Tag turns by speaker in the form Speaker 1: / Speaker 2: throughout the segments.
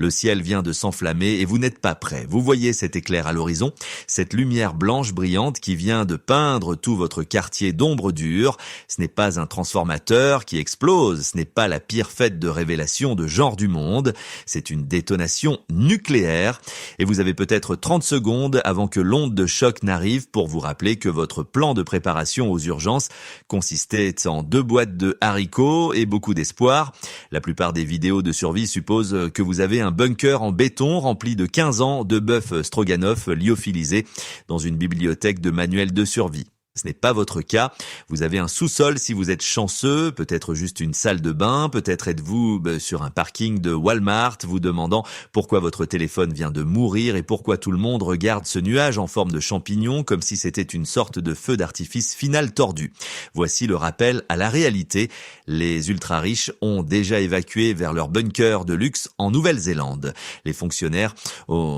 Speaker 1: Le ciel vient de s'enflammer et vous n'êtes pas prêt. Vous voyez cet éclair à l'horizon, cette lumière blanche brillante qui vient de peindre tout votre quartier d'ombre dure. Ce n'est pas un transformateur qui explose, ce n'est pas la pire fête de révélation de genre du monde, c'est une détonation nucléaire. Et vous avez peut-être 30 secondes avant que l'onde de choc n'arrive pour vous rappeler que votre plan de préparation aux urgences consistait en 2 boîtes de haricots et beaucoup d'espoir. La plupart des vidéos de survie supposent que vous avez un bunker en béton rempli de 15 ans de bœuf stroganoff lyophilisé dans une bibliothèque de manuels de survie. Ce n'est pas votre cas. Vous avez un sous-sol si vous êtes chanceux, peut-être juste une salle de bain, peut-être êtes-vous sur un parking de Walmart vous demandant pourquoi votre téléphone vient de mourir et pourquoi tout le monde regarde ce nuage en forme de champignon comme si c'était une sorte de feu d'artifice final tordu. Voici le rappel à la réalité. Les ultra-riches ont déjà évacué vers leur bunker de luxe en Nouvelle-Zélande. Les fonctionnaires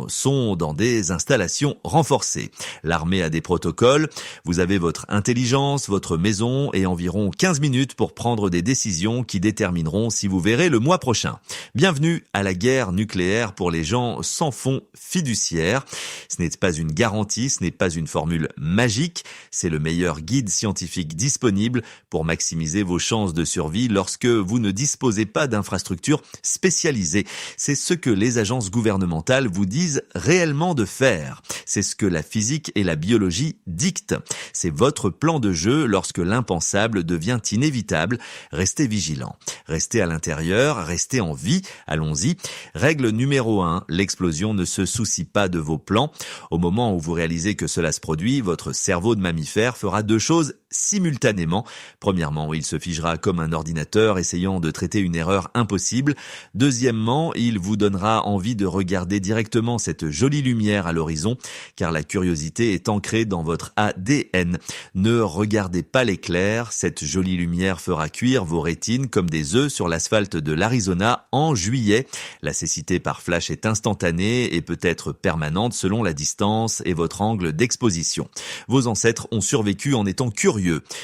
Speaker 1: sont dans des installations renforcées. L'armée a des protocoles. Vous avez votre intelligence, votre maison et environ 15 minutes pour prendre des décisions qui détermineront si vous verrez le mois prochain. Bienvenue à la guerre nucléaire pour les gens sans fonds fiduciaires. Ce n'est pas une garantie, ce n'est pas une formule magique, c'est le meilleur guide scientifique disponible pour maximiser vos chances de survie lorsque vous ne disposez pas d'infrastructures spécialisées. C'est ce que les agences gouvernementales vous disent réellement de faire. C'est ce que la physique et la biologie dictent. C'est votre plan de jeu lorsque l'impensable devient inévitable. Restez vigilant. Restez à l'intérieur, restez en vie. Allons-y. Règle numéro 1, l'explosion ne se soucie pas de vos plans. Au moment où vous réalisez que cela se produit, votre cerveau de mammifère fera 2 choses simultanément. Premièrement, il se figera comme un ordinateur essayant de traiter une erreur impossible. Deuxièmement, il vous donnera envie de regarder directement cette jolie lumière à l'horizon, car la curiosité est ancrée dans votre ADN. Ne regardez pas l'éclair, cette jolie lumière fera cuire vos rétines comme des œufs sur l'asphalte de l'Arizona en juillet. La cécité par flash est instantanée et peut être permanente selon la distance et votre angle d'exposition. Vos ancêtres ont survécu en étant curieux.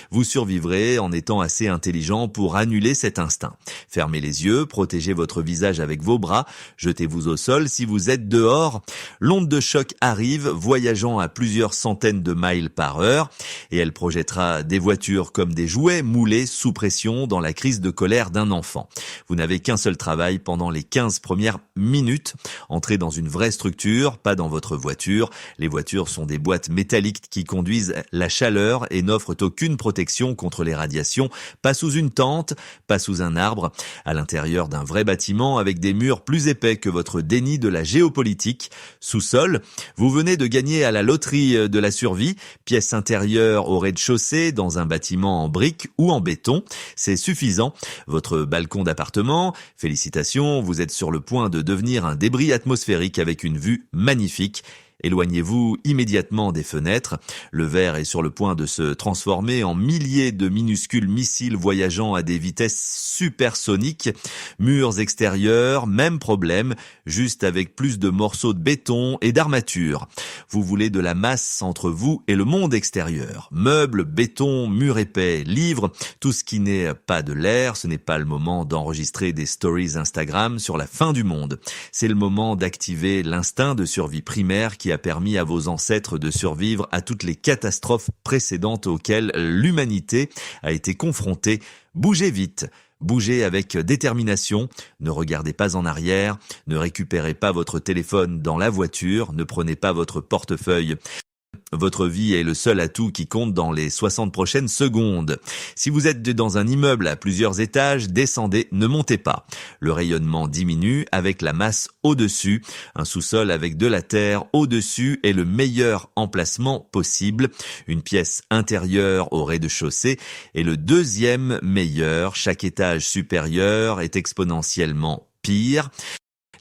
Speaker 1: Vous survivrez en étant assez intelligent pour annuler cet instinct. Fermez les yeux, protégez votre visage avec vos bras, jetez-vous au sol si vous êtes dehors. L'onde de choc arrive, voyageant à plusieurs centaines de miles par heure, et elle projettera des voitures comme des jouets moulés sous pression dans la crise de colère d'un enfant. Vous n'avez qu'un seul travail pendant les 15 premières minutes. Entrez dans une vraie structure, pas dans votre voiture. Les voitures sont des boîtes métalliques qui conduisent la chaleur et n'offrent aucune protection contre les radiations, pas sous une tente, pas sous un arbre, à l'intérieur d'un vrai bâtiment avec des murs plus épais que votre déni de la géopolitique. Sous-sol, vous venez de gagner à la loterie de la survie, pièce intérieure au rez-de-chaussée dans un bâtiment en briques ou en béton. C'est suffisant. Votre balcon d'appartement, félicitations, vous êtes sur le point de devenir un débris atmosphérique avec une vue magnifique. Éloignez-vous immédiatement des fenêtres. Le verre est sur le point de se transformer en milliers de minuscules missiles voyageant à des vitesses supersoniques. Murs extérieurs, même problème, juste avec plus de morceaux de béton et d'armature. Vous voulez de la masse entre vous et le monde extérieur. Meubles, béton, murs épais, livres, tout ce qui n'est pas de l'air. Ce n'est pas le moment d'enregistrer des stories Instagram sur la fin du monde. C'est le moment d'activer l'instinct de survie primaire qui a permis à vos ancêtres de survivre à toutes les catastrophes précédentes auxquelles l'humanité a été confrontée. Bougez vite, bougez avec détermination, ne regardez pas en arrière, ne récupérez pas votre téléphone dans la voiture, ne prenez pas votre portefeuille. Votre vie est le seul atout qui compte dans les 60 prochaines secondes. Si vous êtes dans un immeuble à plusieurs étages, descendez, ne montez pas. Le rayonnement diminue avec la masse au-dessus. Un sous-sol avec de la terre au-dessus est le meilleur emplacement possible. Une pièce intérieure au rez-de-chaussée est le deuxième meilleur. Chaque étage supérieur est exponentiellement pire.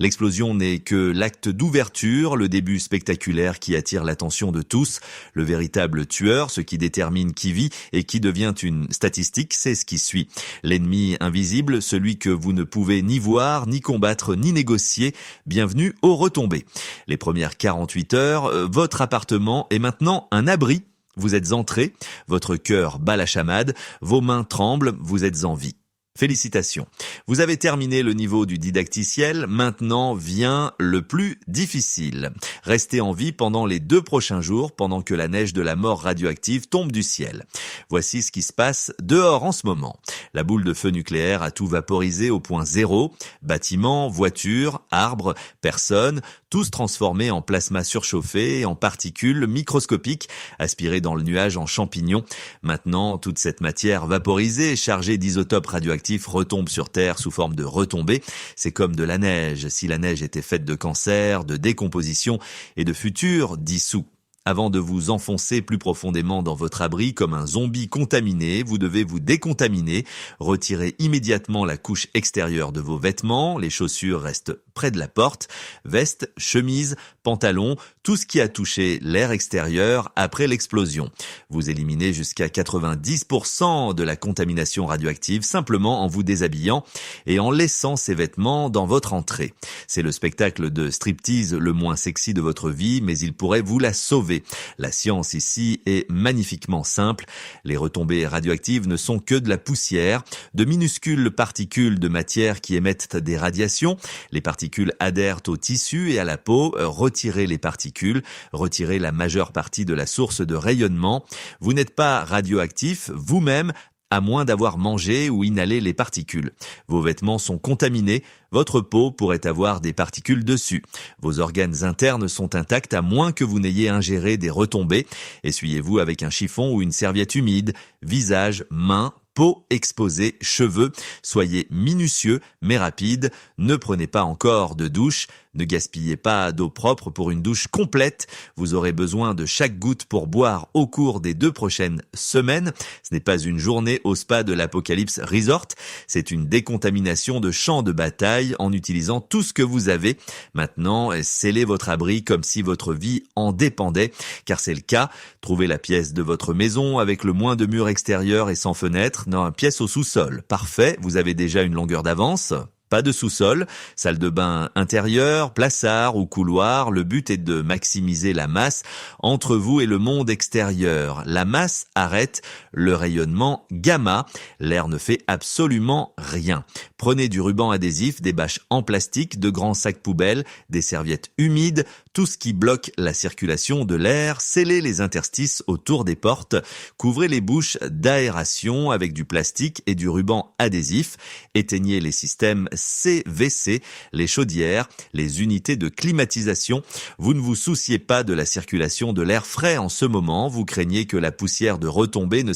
Speaker 1: L'explosion n'est que l'acte d'ouverture, le début spectaculaire qui attire l'attention de tous. Le véritable tueur, ce qui détermine qui vit et qui devient une statistique, c'est ce qui suit. L'ennemi invisible, celui que vous ne pouvez ni voir, ni combattre, ni négocier. Bienvenue aux retombées. Les premières 48 heures, votre appartement est maintenant un abri. Vous êtes entré, votre cœur bat la chamade, vos mains tremblent, vous êtes en vie. Félicitations. Vous avez terminé le niveau du didacticiel, maintenant vient le plus difficile. Restez en vie pendant les 2 prochains jours pendant que la neige de la mort radioactive tombe du ciel. Voici ce qui se passe dehors en ce moment. La boule de feu nucléaire a tout vaporisé au point zéro. Bâtiments, voitures, arbres, personnes, tous transformés en plasma surchauffé, en particules microscopiques, aspirées dans le nuage en champignons. Maintenant, toute cette matière vaporisée, chargée d'isotopes radioactifs, retombe sur Terre sous forme de retombées. C'est comme de la neige, si la neige était faite de cancer, de décomposition et de futurs dissous. Avant de vous enfoncer plus profondément dans votre abri comme un zombie contaminé, vous devez vous décontaminer, retirer immédiatement la couche extérieure de vos vêtements, les chaussures restent près de la porte, veste, chemise, pantalon, tout ce qui a touché l'air extérieur après l'explosion. Vous éliminez jusqu'à 90% de la contamination radioactive simplement en vous déshabillant et en laissant ces vêtements dans votre entrée. C'est le spectacle de striptease le moins sexy de votre vie, mais il pourrait vous la sauver. La science ici est magnifiquement simple. Les retombées radioactives ne sont que de la poussière, de minuscules particules de matière qui émettent des radiations. Les particules adhèrent au tissu et à la peau. Retirez les particules, retirez la majeure partie de la source de rayonnement. Vous n'êtes pas radioactif vous-même, à moins d'avoir mangé ou inhalé les particules. Vos vêtements sont contaminés, votre peau pourrait avoir des particules dessus. Vos organes internes sont intacts à moins que vous n'ayez ingéré des retombées. Essuyez-vous avec un chiffon ou une serviette humide, visage, mains, peau exposée, cheveux. Soyez minutieux mais rapide. Ne prenez pas encore de douche. Ne gaspillez pas d'eau propre pour une douche complète. Vous aurez besoin de chaque goutte pour boire au cours des 2 prochaines semaines. Ce n'est pas une journée au spa de l'Apocalypse Resort. C'est une décontamination de champ de bataille en utilisant tout ce que vous avez. Maintenant, scellez votre abri comme si votre vie en dépendait, car c'est le cas. Trouvez la pièce de votre maison avec le moins de murs extérieurs et sans fenêtre. Non, pièce au sous-sol. Parfait, vous avez déjà une longueur d'avance. Pas de sous-sol, salle de bain intérieure, plaçard ou couloir. Le but est de maximiser la masse entre vous et le monde extérieur. La masse arrête le rayonnement gamma. L'air ne fait absolument rien. Prenez du ruban adhésif, des bâches en plastique, de grands sacs poubelles, des serviettes humides, tout ce qui bloque la circulation de l'air. Scellez les interstices autour des portes. Couvrez les bouches d'aération avec du plastique et du ruban adhésif. Éteignez les systèmes CVC, les chaudières, les unités de climatisation. Vous ne vous souciez pas de la circulation de l'air frais en ce moment. Vous craignez que la poussière de retombée ne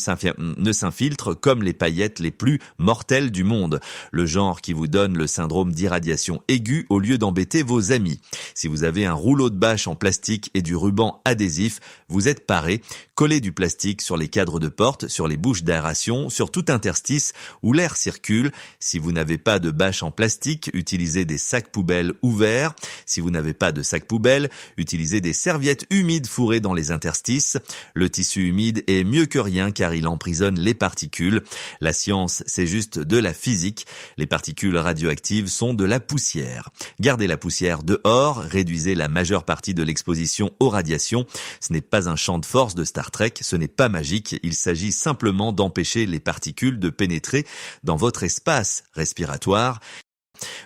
Speaker 1: s'infiltre comme les paillettes les plus mortelles du monde. Le genre qui vous donne le syndrome d'irradiation aiguë au lieu d'embêter vos amis. Si vous avez un rouleau de bâche en plastique et du ruban adhésif, vous êtes paré. Collez du plastique sur les cadres de porte, sur les bouches d'aération, sur tout interstice où l'air circule. Si vous n'avez pas de bâche en plastique, utilisez des sacs poubelles ouverts. Si vous n'avez pas de sac poubelle, utilisez des serviettes humides fourrées dans les interstices. Le tissu humide est mieux que rien car il emprisonne les particules. La science, c'est juste de la physique. Les particules radioactives sont de la poussière. Gardez la poussière dehors, réduisez la majeure partie de l'exposition aux radiations. Ce n'est pas un champ de force de Star Trek, ce n'est pas magique. Il s'agit simplement d'empêcher les particules de pénétrer dans votre espace respiratoire.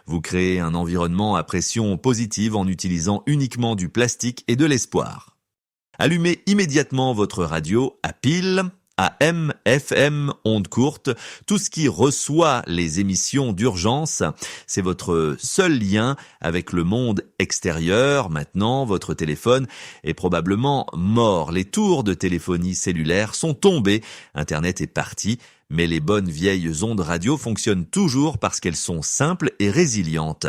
Speaker 1: Vous créez un environnement à pression positive en utilisant uniquement du plastique et de l'espoir. Allumez immédiatement votre radio à pile, AM, FM, ondes courtes, tout ce qui reçoit les émissions d'urgence, c'est votre seul lien avec le monde extérieur. Maintenant, votre téléphone est probablement mort. Les tours de téléphonie cellulaire sont tombées, Internet est parti. Mais les bonnes vieilles ondes radio fonctionnent toujours parce qu'elles sont simples et résilientes.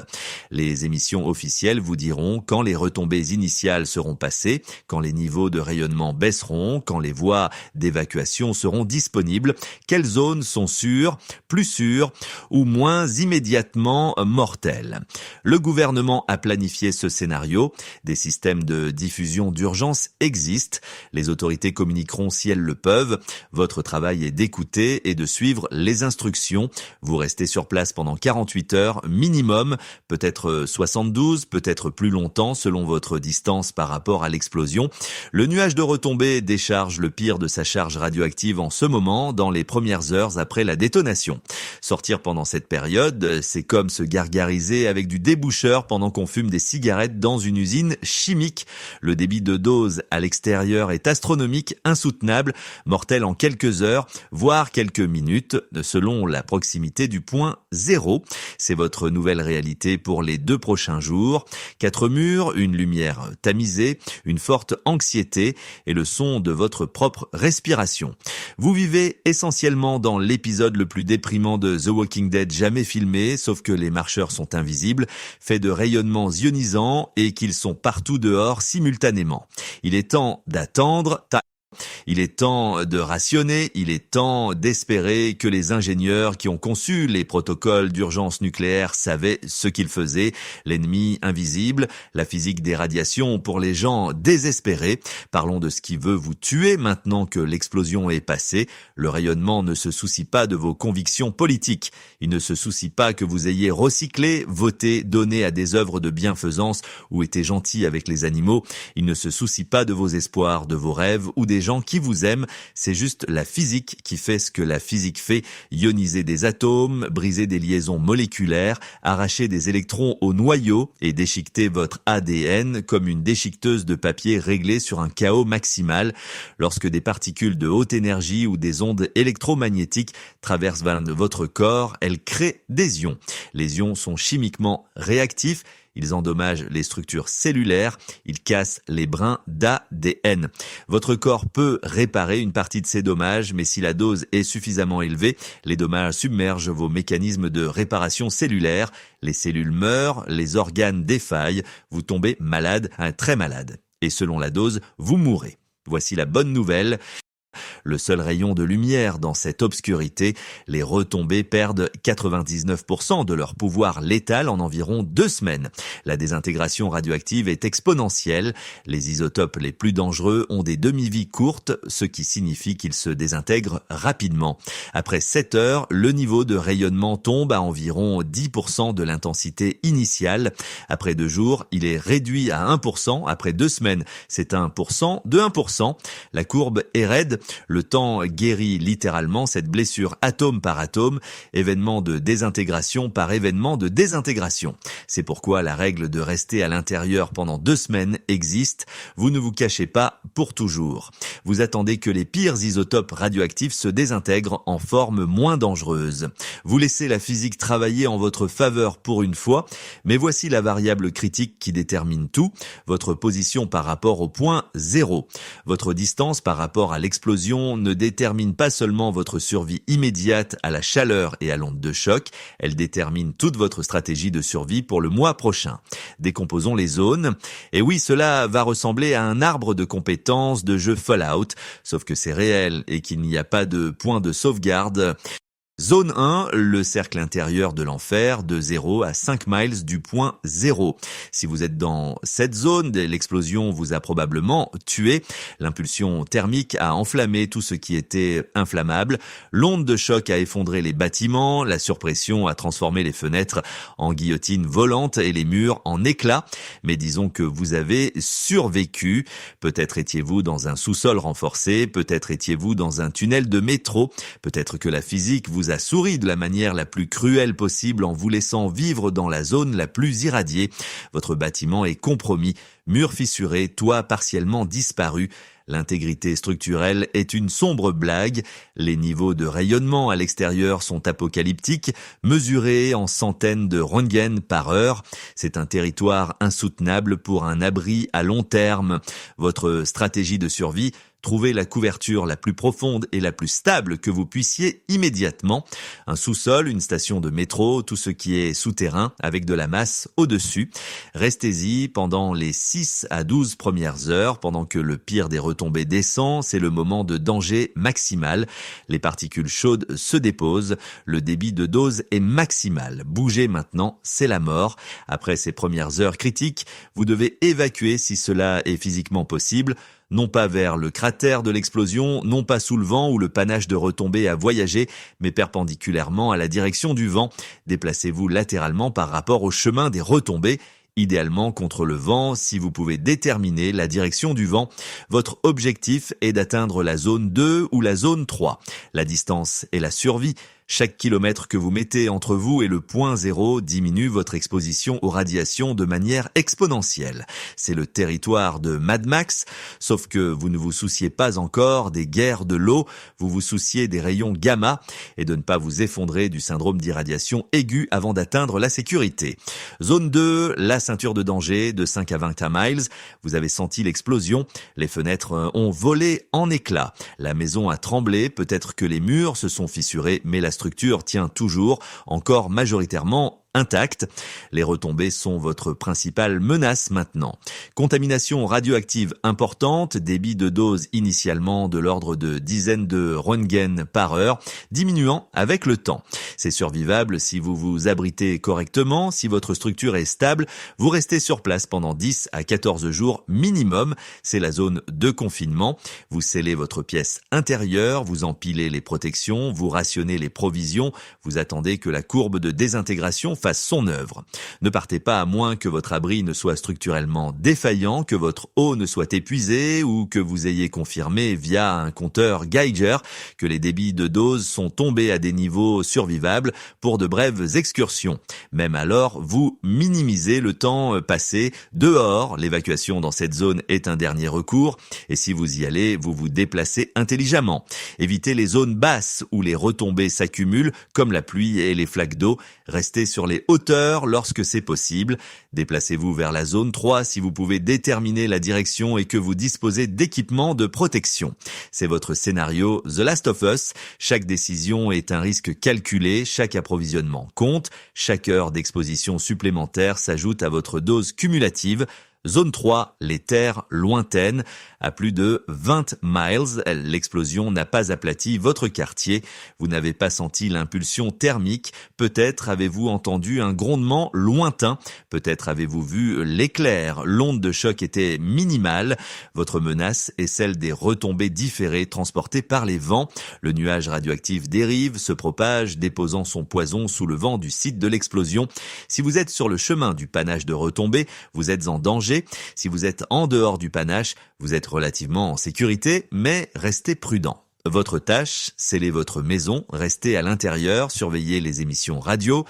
Speaker 1: Les émissions officielles vous diront quand les retombées initiales seront passées, quand les niveaux de rayonnement baisseront, quand les voies d'évacuation seront disponibles, quelles zones sont sûres, plus sûres ou moins immédiatement mortelles. Le gouvernement a planifié ce scénario. Des systèmes de diffusion d'urgence existent. Les autorités communiqueront si elles le peuvent. Votre travail est d'écouter et de suivre les instructions. Vous restez sur place pendant 48 heures minimum, peut-être 72, peut-être plus longtemps selon votre distance par rapport à l'explosion. Le nuage de retombées décharge le pire de sa charge radioactive en ce moment, dans les premières heures après la détonation. Sortir pendant cette période, c'est comme se gargariser avec du déboucheur pendant qu'on fume des cigarettes dans une usine chimique. Le débit de dose à l'extérieur est astronomique, insoutenable, mortel en quelques heures, voire quelques minutes, selon la proximité du point zéro. C'est votre nouvelle réalité pour les 2 prochains jours. 4 murs, une lumière tamisée, une forte anxiété et le son de votre propre respiration. Vous vivez essentiellement dans l'épisode le plus déprimant de The Walking Dead jamais filmé, sauf que les marcheurs sont invisibles, faits de rayonnements ionisants et qu'ils sont partout dehors simultanément. Il est temps d'attendre. Il est temps de rationner, il est temps d'espérer que les ingénieurs qui ont conçu les protocoles d'urgence nucléaire savaient ce qu'ils faisaient, l'ennemi invisible, la physique des radiations pour les gens désespérés. Parlons de ce qui veut vous tuer maintenant que l'explosion est passée. Le rayonnement ne se soucie pas de vos convictions politiques. Il ne se soucie pas que vous ayez recyclé, voté, donné à des œuvres de bienfaisance ou été gentil avec les animaux. Il ne se soucie pas de vos espoirs, de vos rêves ou des gens qui vous aiment, c'est juste la physique qui fait ce que la physique fait, ioniser des atomes, briser des liaisons moléculaires, arracher des électrons au noyau et déchiqueter votre ADN comme une déchiqueteuse de papier réglée sur un chaos maximal. Lorsque des particules de haute énergie ou des ondes électromagnétiques traversent votre corps, elles créent des ions. Les ions sont chimiquement réactifs. Ils endommagent les structures cellulaires, ils cassent les brins d'ADN. Votre corps peut réparer une partie de ces dommages, mais si la dose est suffisamment élevée, les dommages submergent vos mécanismes de réparation cellulaire. Les cellules meurent, les organes défaillent, vous tombez malade, très malade. Et selon la dose, vous mourrez. Voici la bonne nouvelle. Le seul rayon de lumière dans cette obscurité, les retombées perdent 99% de leur pouvoir létal en environ 2 semaines. La désintégration radioactive est exponentielle. Les isotopes les plus dangereux ont des demi-vies courtes, ce qui signifie qu'ils se désintègrent rapidement. Après 7 heures, le niveau de rayonnement tombe à environ 10% de l'intensité initiale. Après 2 jours, il est réduit à 1%. Après 2 semaines, c'est 1% de 1%. La courbe est raide. Le temps guérit littéralement cette blessure atome par atome, événement de désintégration par événement de désintégration. C'est pourquoi la règle de rester à l'intérieur pendant 2 semaines existe. Vous ne vous cachez pas pour toujours. Vous attendez que les pires isotopes radioactifs se désintègrent en forme moins dangereuse. Vous laissez la physique travailler en votre faveur pour une fois, mais voici la variable critique qui détermine tout, votre position par rapport au point zéro. Votre distance par rapport à l'explosion ne détermine pas seulement votre survie immédiate à la chaleur et à l'onde de choc, elle détermine toute votre stratégie de survie pour le mois prochain. Décomposons les zones. Et oui, cela va ressembler à un arbre de compétences de jeu Fallout, sauf que c'est réel et qu'il n'y a pas de point de sauvegarde. Zone 1, le cercle intérieur de l'enfer, de 0 à 5 miles du point 0. Si vous êtes dans cette zone, l'explosion vous a probablement tué. L'impulsion thermique a enflammé tout ce qui était inflammable. L'onde de choc a effondré les bâtiments. La surpression a transformé les fenêtres en guillotines volantes et les murs en éclats. Mais disons que vous avez survécu. Peut-être étiez-vous dans un sous-sol renforcé. Peut-être étiez-vous dans un tunnel de métro. Peut-être que la physique vous a souri de la manière la plus cruelle possible en vous laissant vivre dans la zone la plus irradiée. Votre bâtiment est compromis, murs fissurés, toit partiellement disparu. L'intégrité structurelle est une sombre blague. Les niveaux de rayonnement à l'extérieur sont apocalyptiques, mesurés en centaines de Röntgen par heure. C'est un territoire insoutenable pour un abri à long terme. Votre stratégie de survie, trouvez la couverture la plus profonde et la plus stable que vous puissiez immédiatement. Un sous-sol, une station de métro, tout ce qui est souterrain avec de la masse au-dessus. Restez-y pendant les 6 à 12 premières heures, pendant que le pire des retombées descend, c'est le moment de danger maximal. Les particules chaudes se déposent, le débit de dose est maximal. Bougez maintenant, c'est la mort. Après ces premières heures critiques, vous devez évacuer si cela est physiquement possible. non pas vers le cratère de l'explosion, non pas sous le vent où le panache de retombées a voyagé, mais perpendiculairement à la direction du vent. Déplacez-vous latéralement par rapport au chemin des retombées, idéalement contre le vent si vous pouvez déterminer la direction du vent. Votre objectif est d'atteindre la zone 2 ou la zone 3. La distance est la survie. Chaque kilomètre que vous mettez entre vous et le point zéro diminue votre exposition aux radiations de manière exponentielle. C'est le territoire de Mad Max, sauf que vous ne vous souciez pas encore des guerres de l'eau, vous vous souciez des rayons gamma et de ne pas vous effondrer du syndrome d'irradiation aiguë avant d'atteindre la sécurité. Zone 2, la ceinture de danger de 5 à 20 miles. Vous avez senti l'explosion, les fenêtres ont volé en éclats. La maison a tremblé, peut-être que les murs se sont fissurés, mais la structure tient toujours, encore majoritairement intacte. Les retombées sont votre principale menace maintenant. Contamination radioactive importante, débit de dose initialement de l'ordre de dizaines de Röntgen par heure, diminuant avec le temps. C'est survivable si vous vous abritez correctement, si votre structure est stable, vous restez sur place pendant 10 à 14 jours minimum. C'est la zone de confinement. Vous scellez votre pièce intérieure, vous empilez les protections, vous rationnez les provisions, vous attendez que la courbe de désintégration fasse son œuvre. Ne partez pas à moins que votre abri ne soit structurellement défaillant, que votre eau ne soit épuisée ou que vous ayez confirmé via un compteur Geiger que les débits de dose sont tombés à des niveaux survivables pour de brèves excursions. Même alors, vous minimisez le temps passé dehors. L'évacuation dans cette zone est un dernier recours et si vous y allez, vous vous déplacez intelligemment. Évitez les zones basses où les retombées s'accumulent comme la pluie et les flaques d'eau. Restez sur les hauteurs lorsque c'est possible. Déplacez-vous vers la zone 3 si vous pouvez déterminer la direction et que vous disposez d'équipements de protection. C'est votre scénario The Last of Us. Chaque décision est un risque calculé, chaque approvisionnement compte, chaque heure d'exposition supplémentaire s'ajoute à votre dose cumulative. Zone 3, les terres lointaines. À plus de 20 miles, l'explosion n'a pas aplati votre quartier. Vous n'avez pas senti l'impulsion thermique. Peut-être avez-vous entendu un grondement lointain. Peut-être avez-vous vu l'éclair. L'onde de choc était minimale. Votre menace est celle des retombées différées transportées par les vents. Le nuage radioactif dérive, se propage, déposant son poison sous le vent du site de l'explosion. Si vous êtes sur le chemin du panache de retombées, vous êtes en danger. Si vous êtes en dehors du panache, vous êtes relativement en sécurité, mais restez prudent. Votre tâche, scellez votre maison, restez à l'intérieur, surveillez les émissions radio.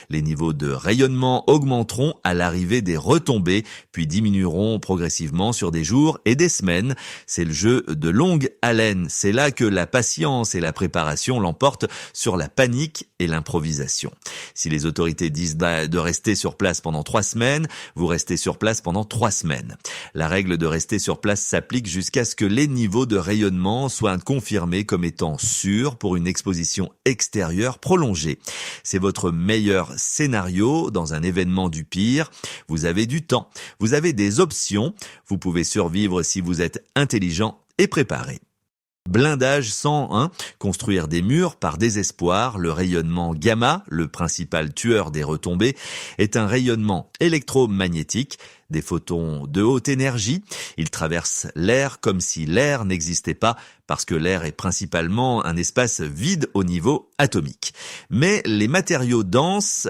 Speaker 1: Les niveaux de rayonnement augmenteront à l'arrivée des retombées, puis diminueront progressivement sur des jours et des semaines. C'est le jeu de longue haleine. C'est là que la patience et la préparation l'emportent sur la panique et l'improvisation. Si les autorités disent de rester sur place pendant 3 semaines, vous restez sur place pendant 3 semaines. La règle de rester sur place s'applique jusqu'à ce que les niveaux de rayonnement soient confirmés comme étant sûrs pour une exposition extérieure prolongée. C'est votre meilleur scénario dans un événement du pire. Vous avez du temps, vous avez des options, vous pouvez survivre si vous êtes intelligent et préparé. Blindage 101, construire des murs par désespoir. Le rayonnement gamma, le principal tueur des retombées, est un rayonnement électromagnétique, des photons de haute énergie. Ils traversent l'air comme si l'air n'existait pas, parce que l'air est principalement un espace vide au niveau atomique. Mais les matériaux denses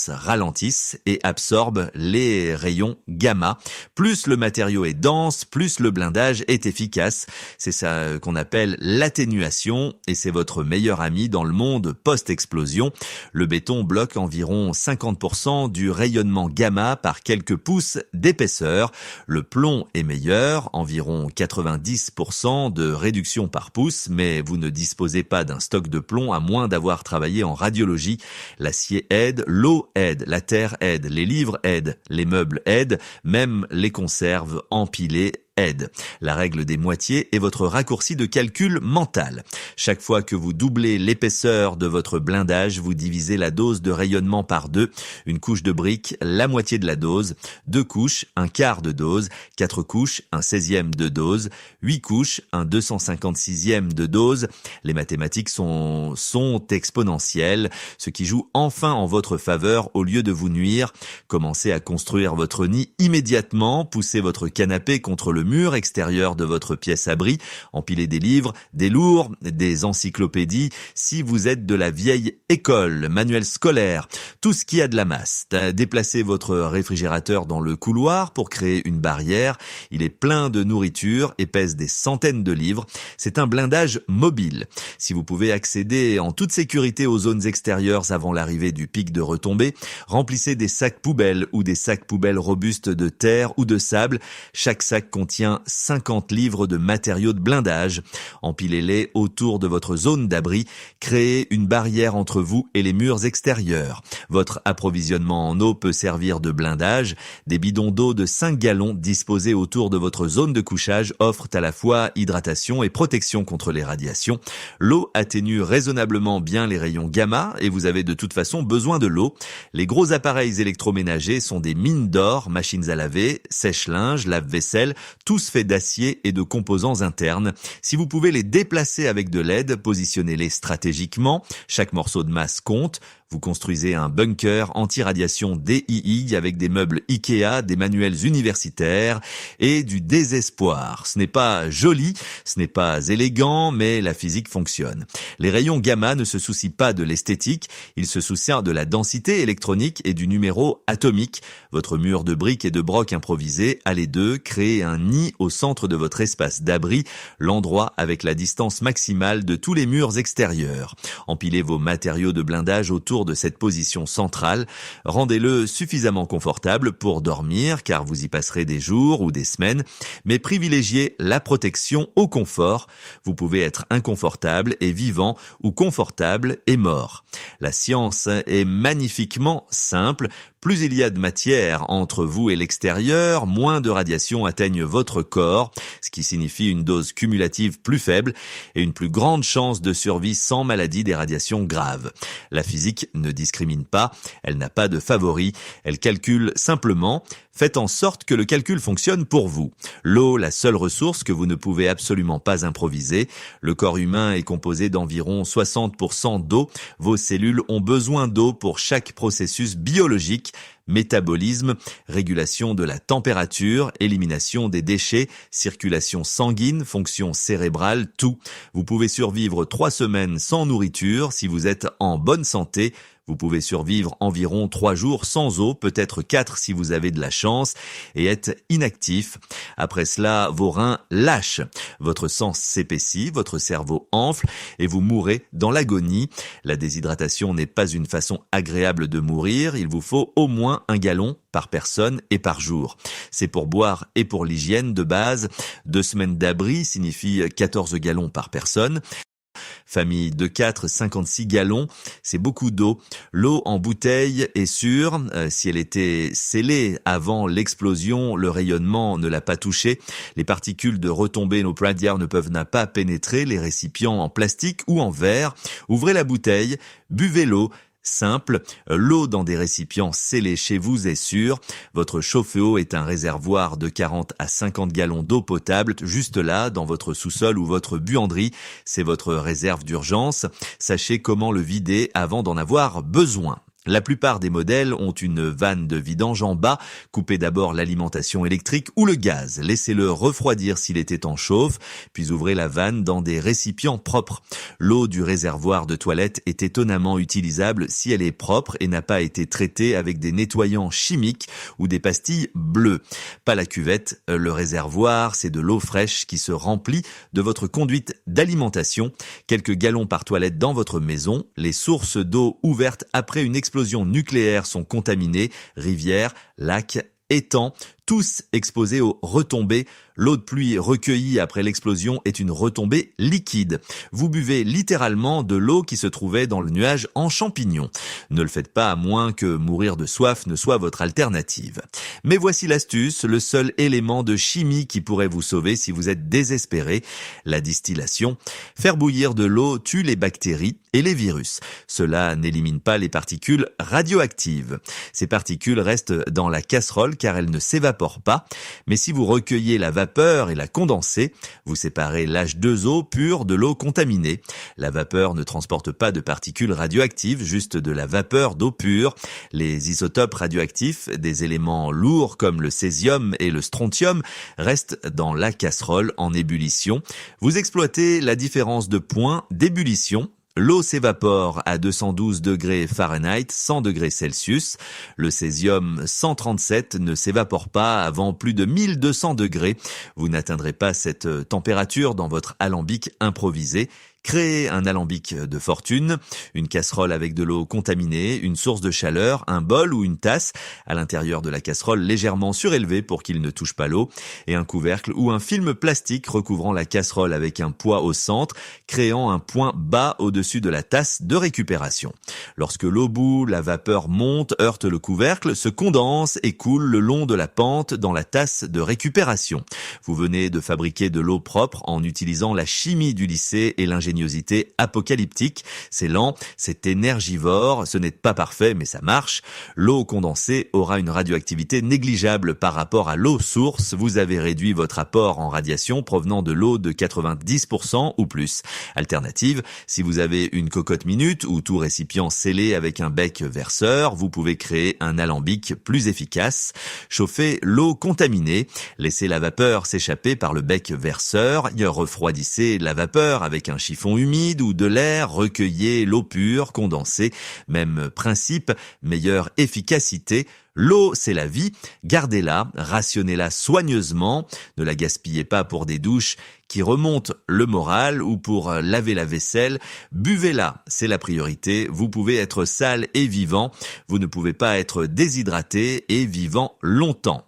Speaker 1: ralentissent et absorbent les rayons gamma. Plus le matériau est dense, plus le blindage est efficace. C'est ça qu'on appelle l'atténuation et c'est votre meilleur ami dans le monde post-explosion. Le béton bloque environ 50% du rayonnement gamma par quelques pouces d'épaisseur. Le plomb est meilleur, environ 90% de réduction par pouce, mais vous ne disposez pas d'un stock de plomb à moins d'avoir travaillé en radiologie. L'acier aide, l'eau aide, la terre aide, les livres aident, les meubles aident, même les conserves empilées aide. La règle des moitiés est votre raccourci de calcul mental. Chaque fois que vous doublez l'épaisseur de votre blindage, vous divisez la dose de rayonnement par 2. Une couche de briques, la moitié de la dose. 2 couches, un quart de dose. 4 couches, un 16e de dose. 8 couches, un 256e de dose. Les mathématiques sont exponentielles, ce qui joue enfin en votre faveur au lieu de vous nuire. Commencez à construire votre nid immédiatement, poussez votre canapé contre le mur extérieur de votre pièce abri, empilez des livres, des lourds, des encyclopédies, si vous êtes de la vieille école, manuel scolaire, tout ce qui a de la masse. Déplacez votre réfrigérateur dans le couloir pour créer une barrière. Il est plein de nourriture et pèse des centaines de livres. C'est un blindage mobile. Si vous pouvez accéder en toute sécurité aux zones extérieures avant l'arrivée du pic de retombée, remplissez des sacs poubelles ou des sacs poubelles robustes de terre ou de sable. Chaque sac contient 50 livres de matériaux de blindage. Empilez-les autour de votre zone d'abri. Créez une barrière entre vous et les murs extérieurs. Votre approvisionnement en eau peut servir de blindage. Des bidons d'eau de 5 gallons disposés autour de votre zone de couchage offrent à la fois hydratation et protection contre les radiations. L'eau atténue raisonnablement bien les rayons gamma et vous avez de toute façon besoin de l'eau. Les gros appareils électroménagers sont des mines d'or, machines à laver, sèche-linge, lave-vaisselle, tous faits d'acier et de composants internes. Si vous pouvez les déplacer avec de l'aide, positionnez-les stratégiquement. Chaque morceau de masse compte. Vous construisez un bunker anti-radiation DII avec des meubles Ikea, des manuels universitaires et du désespoir. Ce n'est pas joli, ce n'est pas élégant, mais la physique fonctionne. Les rayons gamma ne se soucient pas de l'esthétique, ils se soucient de la densité électronique et du numéro atomique. Votre mur de briques et de brocs improvisés a les deux. Créez un nid au centre de votre espace d'abri, l'endroit avec la distance maximale de tous les murs extérieurs. Empilez vos matériaux de blindage autour de cette position centrale. Rendez-le suffisamment confortable pour dormir, car vous y passerez des jours ou des semaines, mais privilégiez la protection au confort. Vous pouvez être inconfortable et vivant ou confortable et mort. La science est magnifiquement simple. Plus il y a de matière entre vous et l'extérieur, moins de radiations atteignent votre corps, ce qui signifie une dose cumulative plus faible et une plus grande chance de survie sans maladie des radiations graves. La physique ne discrimine pas, elle n'a pas de favoris, elle calcule simplement. Faites en sorte que le calcul fonctionne pour vous. L'eau, la seule ressource que vous ne pouvez absolument pas improviser. Le corps humain est composé d'environ 60% d'eau. Vos cellules ont besoin d'eau pour chaque processus biologique. Métabolisme, régulation de la température, élimination des déchets, circulation sanguine, fonction cérébrale, tout. Vous pouvez survivre 3 semaines sans nourriture si vous êtes en bonne santé. Vous pouvez survivre environ 3 jours sans eau, peut-être 4 si vous avez de la chance, et être inactif. Après cela, vos reins lâchent. Votre sang s'épaissit, votre cerveau enfle, et vous mourrez dans l'agonie. La déshydratation n'est pas une façon agréable de mourir. Il vous faut au moins 1 gallon par personne et par jour. C'est pour boire et pour l'hygiène de base. 2 semaines d'abri signifient 14 gallons par personne. Famille de 4, 56 gallons, c'est beaucoup d'eau. L'eau en bouteille est sûre. Si elle était scellée avant l'explosion, le rayonnement ne l'a pas touchée. Les particules de retombée nucléaire ne peuvent pas pénétrer les récipients en plastique ou en verre. Ouvrez la bouteille, buvez l'eau. Simple, l'eau dans des récipients scellés chez vous est sûre. Votre chauffe-eau est un réservoir de 40 à 50 gallons d'eau potable, juste là, dans votre sous-sol ou votre buanderie. C'est votre réserve d'urgence. Sachez comment le vider avant d'en avoir besoin. La plupart des modèles ont une vanne de vidange en bas. Coupez d'abord l'alimentation électrique ou le gaz. Laissez-le refroidir s'il est en chauffe, puis ouvrez la vanne dans des récipients propres. L'eau du réservoir de toilette est étonnamment utilisable si elle est propre et n'a pas été traitée avec des nettoyants chimiques ou des pastilles bleues. Pas la cuvette, le réservoir, c'est de l'eau fraîche qui se remplit de votre conduite d'alimentation. Quelques gallons par toilette dans votre maison. Les sources d'eau ouvertes après une explosion nucléaire sont contaminées, rivières, lacs, étangs, tous exposés aux retombées. L'eau de pluie recueillie après l'explosion est une retombée liquide. Vous buvez littéralement de l'eau qui se trouvait dans le nuage en champignons. Ne le faites pas à moins que mourir de soif ne soit votre alternative. Mais voici l'astuce, le seul élément de chimie qui pourrait vous sauver si vous êtes désespéré, la distillation. Faire bouillir de l'eau tue les bactéries et les virus. Cela n'élimine pas les particules radioactives. Ces particules restent dans la casserole car elles ne s'évaporent pas. Mais si vous recueillez la vapeur et la condensez, vous séparez l'H2O pur de l'eau contaminée. La vapeur ne transporte pas de particules radioactives, juste de la vapeur d'eau pure. Les isotopes radioactifs, des éléments lourds comme le césium et le strontium, restent dans la casserole en ébullition. Vous exploitez la différence de points d'ébullition. L'eau s'évapore à 212 degrés Fahrenheit, 100 degrés Celsius. Le césium 137 ne s'évapore pas avant plus de 1200 degrés. Vous n'atteindrez pas cette température dans votre alambic improvisé. Créez un alambic de fortune, une casserole avec de l'eau contaminée, une source de chaleur, un bol ou une tasse, à l'intérieur de la casserole légèrement surélevé pour qu'il ne touche pas l'eau, et un couvercle ou un film plastique recouvrant la casserole avec un poids au centre, créant un point bas au-dessus de la tasse de récupération. Lorsque l'eau bout, la vapeur monte, heurte le couvercle, se condense et coule le long de la pente dans la tasse de récupération. Vous venez de fabriquer de l'eau propre en utilisant la chimie du lycée et l'ingénierie apocalyptique. C'est lent, c'est énergivore, ce n'est pas parfait mais ça marche. L'eau condensée aura une radioactivité négligeable par rapport à l'eau source. Vous avez réduit votre apport en radiation provenant de l'eau de 90% ou plus. Alternative, si vous avez une cocotte minute ou tout récipient scellé avec un bec verseur, vous pouvez créer un alambic plus efficace. Chauffez l'eau contaminée, laissez la vapeur s'échapper par le bec verseur, refroidissez la vapeur avec un chiffon humide ou de l'air, recueillez l'eau pure, condensée, même principe, meilleure efficacité. L'eau, c'est la vie, gardez-la, rationnez-la soigneusement, ne la gaspillez pas pour des douches qui remontent le moral ou pour laver la vaisselle, buvez-la, c'est la priorité, vous pouvez être sale et vivant, vous ne pouvez pas être déshydraté et vivant longtemps.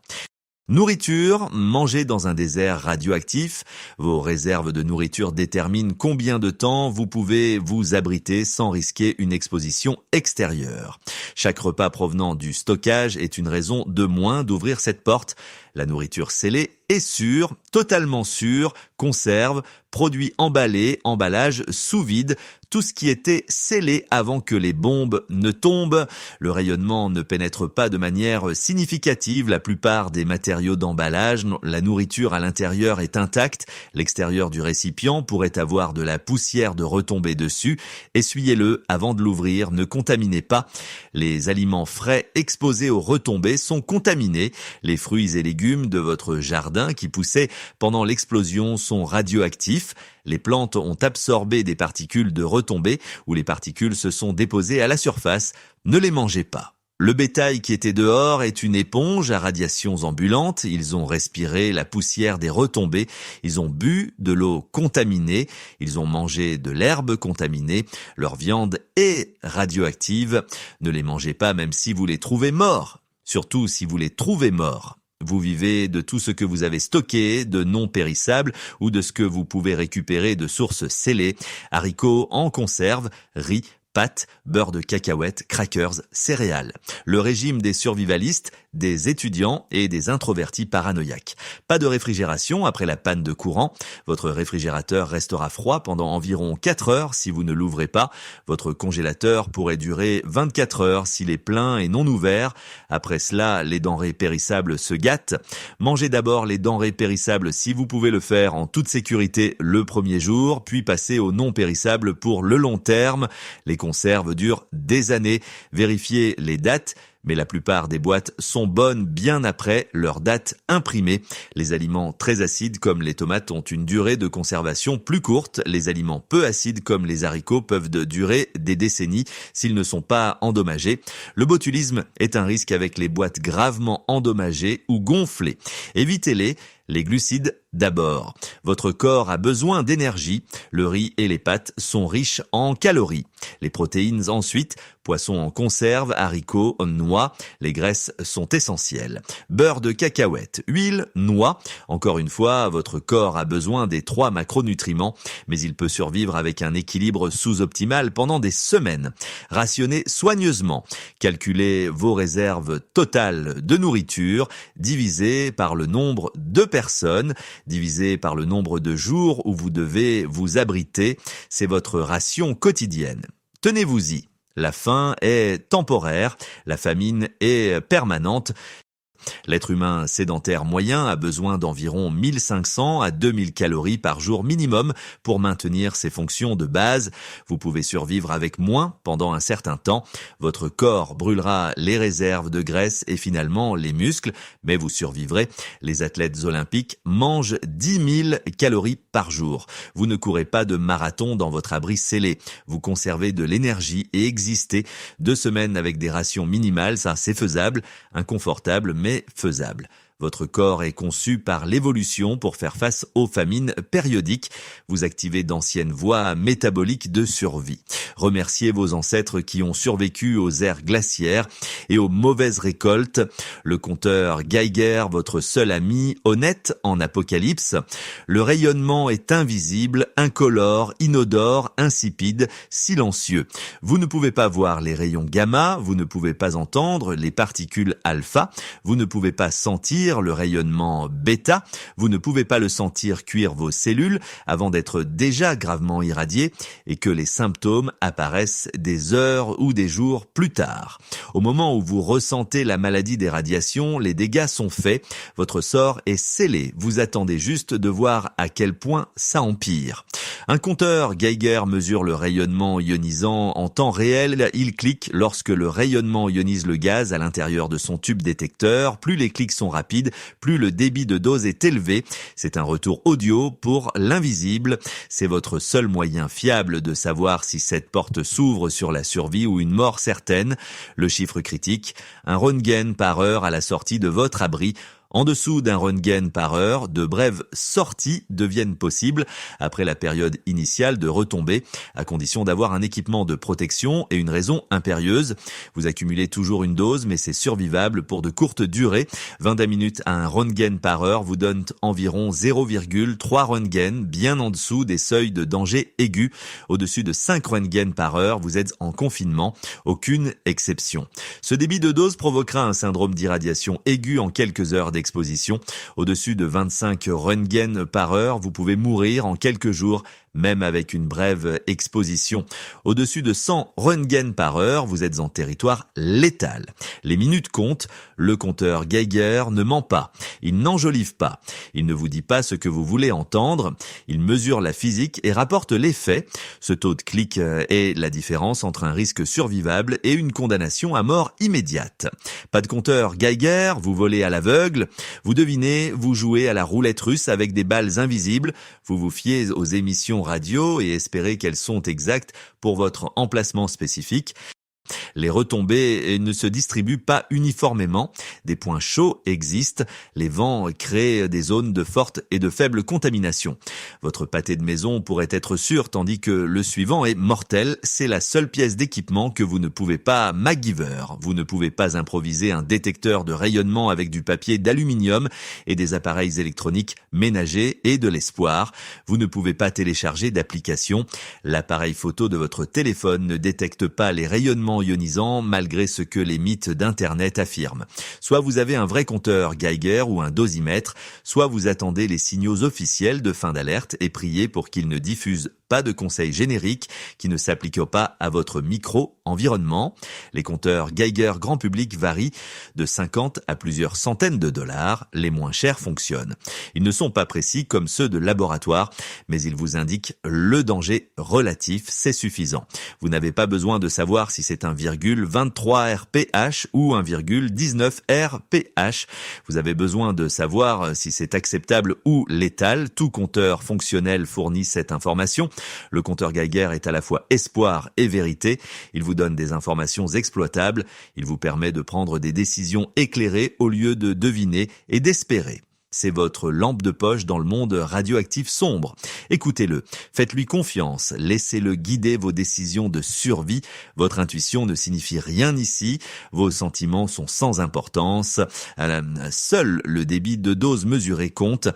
Speaker 1: Nourriture, mangez dans un désert radioactif. Vos réserves de nourriture déterminent combien de temps vous pouvez vous abriter sans risquer une exposition extérieure. Chaque repas provenant du stockage est une raison de moins d'ouvrir cette porte. La nourriture scellée est sûre, totalement sûre, conserve, produits emballés, emballage sous vide, tout ce qui était scellé avant que les bombes ne tombent. Le rayonnement ne pénètre pas de manière significative la plupart des matériaux d'emballage. La nourriture à l'intérieur est intacte. L'extérieur du récipient pourrait avoir de la poussière de retombée dessus. Essuyez-le avant de l'ouvrir, ne contaminez pas. Les aliments frais exposés aux retombées sont contaminés. Les fruits et légumes de votre jardin qui poussaient pendant l'explosion sont radioactifs. Les plantes ont absorbé des particules de retombées ou les particules se sont déposées à la surface. Ne les mangez pas. Le bétail qui était dehors est une éponge à radiations ambulantes. Ils ont respiré la poussière des retombées. Ils ont bu de l'eau contaminée. Ils ont mangé de l'herbe contaminée. Leur viande est radioactive. Ne les mangez pas même si vous les trouvez morts. Surtout si vous les trouvez morts. Vous vivez de tout ce que vous avez stocké, de non périssables ou de ce que vous pouvez récupérer de sources scellées, haricots en conserve, riz, pâtes, beurre de cacahuètes, crackers, céréales. Le régime des survivalistes, des étudiants et des introvertis paranoïaques. Pas de réfrigération après la panne de courant. Votre réfrigérateur restera froid pendant environ 4 heures si vous ne l'ouvrez pas. Votre congélateur pourrait durer 24 heures s'il est plein et non ouvert. Après cela, les denrées périssables se gâtent. Mangez d'abord les denrées périssables si vous pouvez le faire en toute sécurité le premier jour, puis passez aux non périssables pour le long terme. Les conserves durent des années. Vérifiez les dates. Mais la plupart des boîtes sont bonnes bien après leur date imprimée. Les aliments très acides comme les tomates ont une durée de conservation plus courte. Les aliments peu acides comme les haricots peuvent durer des décennies s'ils ne sont pas endommagés. Le botulisme est un risque avec les boîtes gravement endommagées ou gonflées. Évitez-les. Les glucides d'abord. Votre corps a besoin d'énergie. Le riz et les pâtes sont riches en calories. Les protéines ensuite, poissons en conserve, haricots, noix. Les graisses sont essentielles. Beurre de cacahuète, huile, noix. Encore une fois, votre corps a besoin des 3 macronutriments, mais il peut survivre avec un équilibre sous-optimal pendant des semaines. Rationnez soigneusement. Calculez vos réserves totales de nourriture, divisé par le nombre de personnes, divisé par le nombre de jours où vous devez vous abriter. C'est votre ration quotidienne. Tenez-vous-y. La faim est temporaire, la famine est permanente. L'être humain sédentaire moyen a besoin d'environ 1500 à 2000 calories par jour minimum pour maintenir ses fonctions de base. Vous pouvez survivre avec moins pendant un certain temps. Votre corps brûlera les réserves de graisse et finalement les muscles, mais vous survivrez. Les athlètes olympiques mangent 10 000 calories par jour. Vous ne courez pas de marathon dans votre abri scellé. Vous conservez de l'énergie et existez. 2 semaines avec des rations minimales, ça c'est faisable, inconfortable, mais faisable. Votre corps est conçu par l'évolution pour faire face aux famines périodiques. Vous activez d'anciennes voies métaboliques de survie. Remerciez vos ancêtres qui ont survécu aux ères glaciaires et aux mauvaises récoltes. Le compteur Geiger, votre seul ami, honnête en apocalypse. Le rayonnement est invisible, incolore, inodore, insipide, silencieux. Vous ne pouvez pas voir les rayons gamma, vous ne pouvez pas entendre les particules alpha, vous ne pouvez pas sentir le rayonnement bêta, vous ne pouvez pas le sentir cuire vos cellules avant d'être déjà gravement irradié et que les symptômes apparaissent des heures ou des jours plus tard. Au moment où vous ressentez la maladie des radiations, les dégâts sont faits, votre sort est scellé, vous attendez juste de voir à quel point ça empire. Un compteur Geiger mesure le rayonnement ionisant en temps réel, il clique lorsque le rayonnement ionise le gaz à l'intérieur de son tube détecteur, plus les clics sont rapides, plus le débit de dose est élevé. C'est un retour audio pour l'invisible. C'est votre seul moyen fiable de savoir si cette porte s'ouvre sur la survie ou une mort certaine. Le chiffre critique, un Röntgen par heure à la sortie de votre abri. En dessous d'un Röntgen par heure, de brèves sorties deviennent possibles après la période initiale de retombée, à condition d'avoir un équipement de protection et une raison impérieuse. Vous accumulez toujours une dose, mais c'est survivable pour de courtes durées. 20 minutes à un Röntgen par heure vous donne environ 0,3 Röntgen, bien en dessous des seuils de danger aigu. Au-dessus de 5 Röntgen par heure, vous êtes en confinement. Aucune exception. Ce débit de dose provoquera un syndrome d'irradiation aiguë en quelques heures d'exposition. Au-dessus de 25 Röntgen par heure, vous pouvez mourir en quelques jours, même avec une brève exposition. Au-dessus de 100 Röntgen par heure, vous êtes en territoire létal. Les minutes comptent, le compteur Geiger ne ment pas, il n'enjolive pas, il ne vous dit pas ce que vous voulez entendre, il mesure la physique et rapporte les faits. Ce taux de clic est la différence entre un risque survivable et une condamnation à mort immédiate. Pas de compteur Geiger, vous volez à l'aveugle, vous devinez, vous jouez à la roulette russe avec des balles invisibles, vous vous fiez aux émissions radio et espérez qu'elles sont exactes pour votre emplacement spécifique. Les retombées ne se distribuent pas uniformément. Des points chauds existent. Les vents créent des zones de forte et de faible contamination. Votre pâté de maison pourrait être sûr, tandis que le suivant est mortel. C'est la seule pièce d'équipement que vous ne pouvez pas MacGyver. Vous ne pouvez pas improviser un détecteur de rayonnement avec du papier d'aluminium et des appareils électroniques ménagers et de l'espoir. Vous ne pouvez pas télécharger d'application. L'appareil photo de votre téléphone ne détecte pas les rayonnements ionisants malgré ce que les mythes d'Internet affirment. Soit vous avez un vrai compteur Geiger ou un dosimètre, soit vous attendez les signaux officiels de fin d'alerte et priez pour qu'ils ne diffusent pas de conseils génériques qui ne s'appliquent pas à votre micro-environnement. Les compteurs Geiger grand public varient de 50 à plusieurs centaines de dollars. Les moins chers fonctionnent. Ils ne sont pas précis comme ceux de laboratoire, mais ils vous indiquent le danger relatif, c'est suffisant. Vous n'avez pas besoin de savoir si c'est un 1,23 RPH ou 1,19 RPH. Vous avez besoin de savoir si c'est acceptable ou létal. Tout compteur fonctionnel fournit cette information. Le compteur Geiger est à la fois espoir et vérité. Il vous donne des informations exploitables. Il vous permet de prendre des décisions éclairées au lieu de deviner et d'espérer. c'est votre lampe de poche dans le monde radioactif sombre. Écoutez-le, faites-lui confiance, laissez-le guider vos décisions de survie. Votre intuition ne signifie rien ici, vos sentiments sont sans importance. Seul le débit de dose mesurée compte.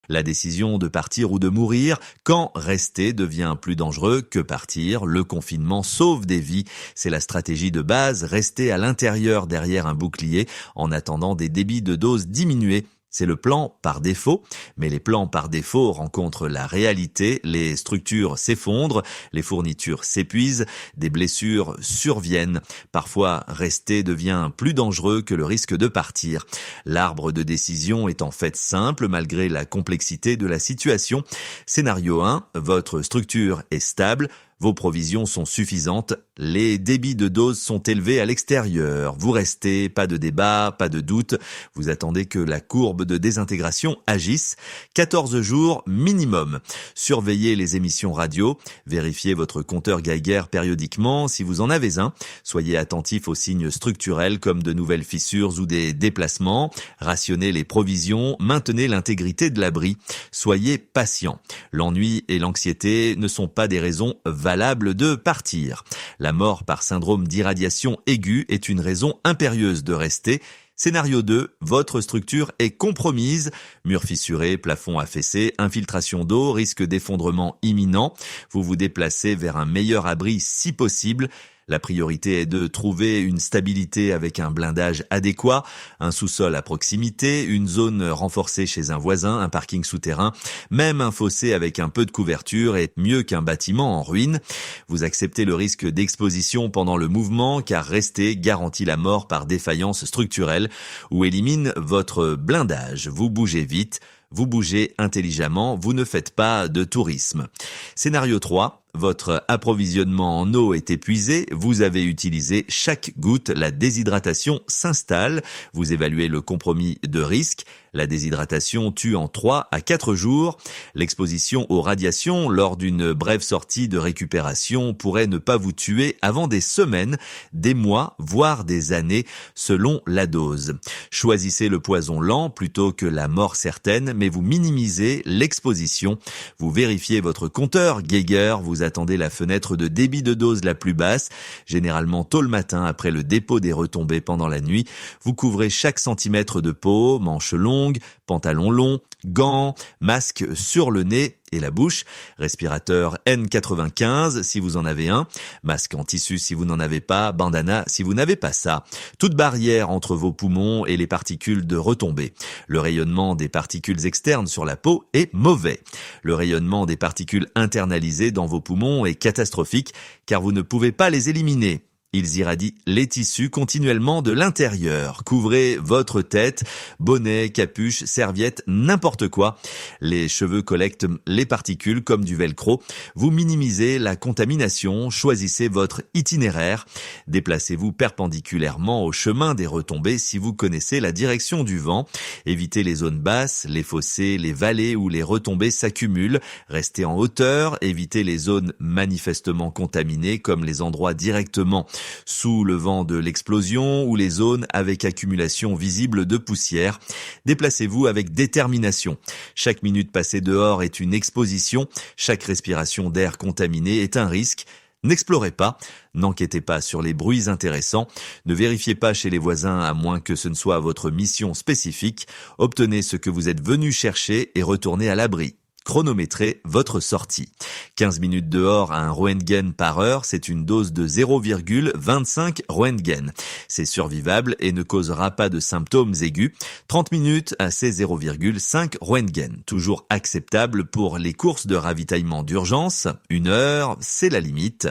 Speaker 1: La décision de partir ou de mourir, quand rester devient plus dangereux que partir, le confinement sauve des vies. C'est la stratégie de base, rester à l'intérieur derrière un bouclier en attendant des débits de doses diminués. C'est le plan par défaut, mais les plans par défaut rencontrent la réalité, les structures s'effondrent, les fournitures s'épuisent, des blessures surviennent. Parfois, rester devient plus dangereux que le risque de partir. L'arbre de décision est en fait simple malgré la complexité de la situation. Scénario 1, votre structure est stable. Vos provisions sont suffisantes, les débits de doses sont élevés à l'extérieur. Vous restez, pas de débat, pas de doute. Vous attendez que la courbe de désintégration agisse. 14 jours minimum. Surveillez les émissions radio. Vérifiez votre compteur Geiger périodiquement si vous en avez un. Soyez attentif aux signes structurels comme de nouvelles fissures ou des déplacements. Rationnez les provisions. Maintenez l'intégrité de l'abri. Soyez patient. L'ennui et l'anxiété ne sont pas des raisons valable de partir. La mort par syndrome d'irradiation aiguë est une raison impérieuse de rester. Scénario 2, votre structure est compromise. Murs fissurés, plafond affaissé, infiltration d'eau, risque d'effondrement imminent. Vous vous déplacez vers un meilleur abri si possible. La priorité est de trouver une stabilité avec un blindage adéquat, un sous-sol à proximité, une zone renforcée chez un voisin, un parking souterrain, même un fossé avec un peu de couverture est mieux qu'un bâtiment en ruine. Vous acceptez le risque d'exposition pendant le mouvement car rester garantit la mort par défaillance structurelle ou élimine votre blindage. Vous bougez vite. Vous bougez intelligemment, vous ne faites pas de tourisme. Scénario 3, votre approvisionnement en eau est épuisé, vous avez utilisé chaque goutte, la déshydratation s'installe, vous évaluez le compromis de risque, la déshydratation tue en 3 à 4 jours, l'exposition aux radiations lors d'une brève sortie de récupération pourrait ne pas vous tuer avant des semaines, des mois, voire des années, selon la dose. Choisissez le poison lent plutôt que la mort certaine, mais vous minimisez l'exposition. Vous vérifiez votre compteur Geiger, vous attendez la fenêtre de débit de dose la plus basse, généralement tôt le matin après le dépôt des retombées pendant la nuit. Vous couvrez chaque centimètre de peau, manches longues, pantalons longs, gants, masque sur le nez et la bouche, respirateur N95 si vous en avez un, masque en tissu si vous n'en avez pas, bandana si vous n'avez pas ça. Toute barrière entre vos poumons et les particules de retombée. Le rayonnement des particules externes sur la peau est mauvais. Le rayonnement des particules internalisées dans vos poumons est catastrophique car vous ne pouvez pas les éliminer. Ils irradient les tissus continuellement de l'intérieur. Couvrez votre tête, bonnet, capuche, serviette, n'importe quoi. Les cheveux collectent les particules comme du velcro. Vous minimisez la contamination, choisissez votre itinéraire. Déplacez-vous perpendiculairement au chemin des retombées si vous connaissez la direction du vent. Évitez les zones basses, les fossés, les vallées où les retombées s'accumulent. Restez en hauteur, évitez les zones manifestement contaminées comme les endroits directement sous le vent de l'explosion ou les zones avec accumulation visible de poussière. Déplacez-vous avec détermination. Chaque minute passée dehors est une exposition. Chaque respiration d'air contaminé est un risque. N'explorez pas, n'enquêtez pas sur les bruits intéressants, ne vérifiez pas chez les voisins à moins que ce ne soit votre mission spécifique. Obtenez ce que vous êtes venu chercher et retournez à l'abri. Chronométrez votre sortie. 15 minutes dehors à un Roentgen par heure, c'est une dose de 0,25 Roentgen. C'est survivable et ne causera pas de symptômes aigus. 30 minutes, c'est 0,5 Roentgen. Toujours acceptable pour les courses de ravitaillement d'urgence. 1 heure, c'est la limite.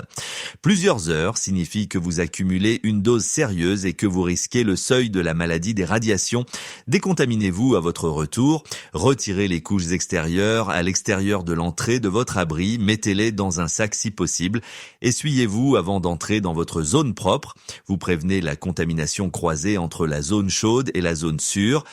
Speaker 1: Plusieurs heures signifie que vous accumulez une dose sérieuse et que vous risquez le seuil de la maladie des radiations. Décontaminez-vous à votre retour. Retirez les couches extérieures à l'extérieur de l'entrée de votre abri, mettez-les dans un sac si possible, essuyez-vous avant d'entrer dans votre zone propre, vous prévenez la contamination croisée entre la zone chaude et la zone sûre.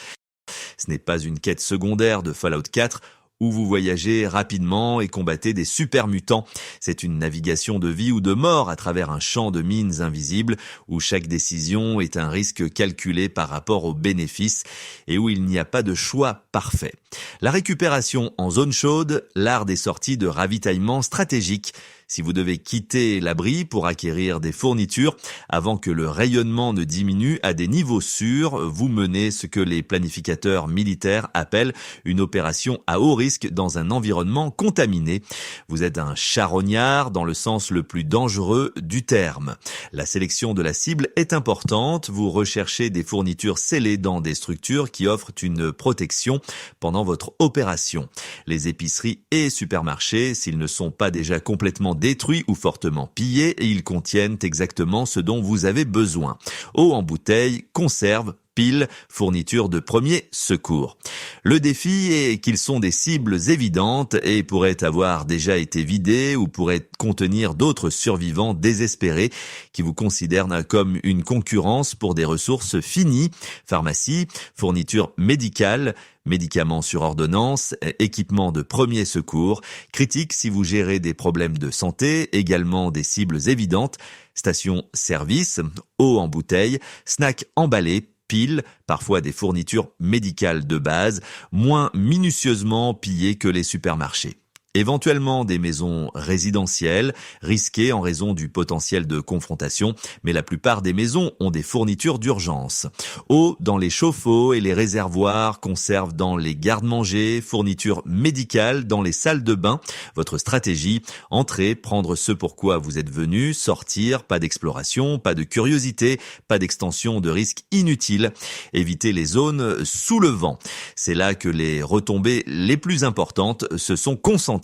Speaker 1: Ce n'est pas une quête secondaire de Fallout 4, où vous voyagez rapidement et combattez des super mutants. C'est une navigation de vie ou de mort à travers un champ de mines invisibles où chaque décision est un risque calculé par rapport aux bénéfices et où il n'y a pas de choix parfait. La récupération en zone chaude, l'art des sorties de ravitaillement stratégique. Si vous devez quitter l'abri pour acquérir des fournitures, avant que le rayonnement ne diminue à des niveaux sûrs, vous menez ce que les planificateurs militaires appellent une opération à haut risque dans un environnement contaminé. Vous êtes un charognard dans le sens le plus dangereux du terme. La sélection de la cible est importante. Vous recherchez des fournitures scellées dans des structures qui offrent une protection pendant votre opération. Les épiceries et supermarchés, s'ils ne sont pas déjà complètement détruits ou fortement pillés, et ils contiennent exactement ce dont vous avez besoin. Eau en bouteille, conserve, piles, fournitures de premier secours. Le défi est qu'ils sont des cibles évidentes et pourraient avoir déjà été vidées ou pourraient contenir d'autres survivants désespérés qui vous considèrent comme une concurrence pour des ressources finies, pharmacie, fournitures médicales, médicaments sur ordonnance, équipements de premier secours, critiques si vous gérez des problèmes de santé, également des cibles évidentes, stations-service, eau en bouteille, snacks emballés, piles, parfois des fournitures médicales de base, moins minutieusement pillées que les supermarchés. Éventuellement des maisons résidentielles, risquées en raison du potentiel de confrontation, mais la plupart des maisons ont des fournitures d'urgence. Eau dans les chauffe-eau et les réservoirs, conserve dans les garde-manger, fournitures médicales dans les salles de bain. Votre stratégie, entrer, prendre ce pour quoi vous êtes venu, sortir, pas d'exploration, pas de curiosité, pas d'extension de risques inutiles. Évitez les zones sous le vent. C'est là que les retombées les plus importantes se sont concentrées.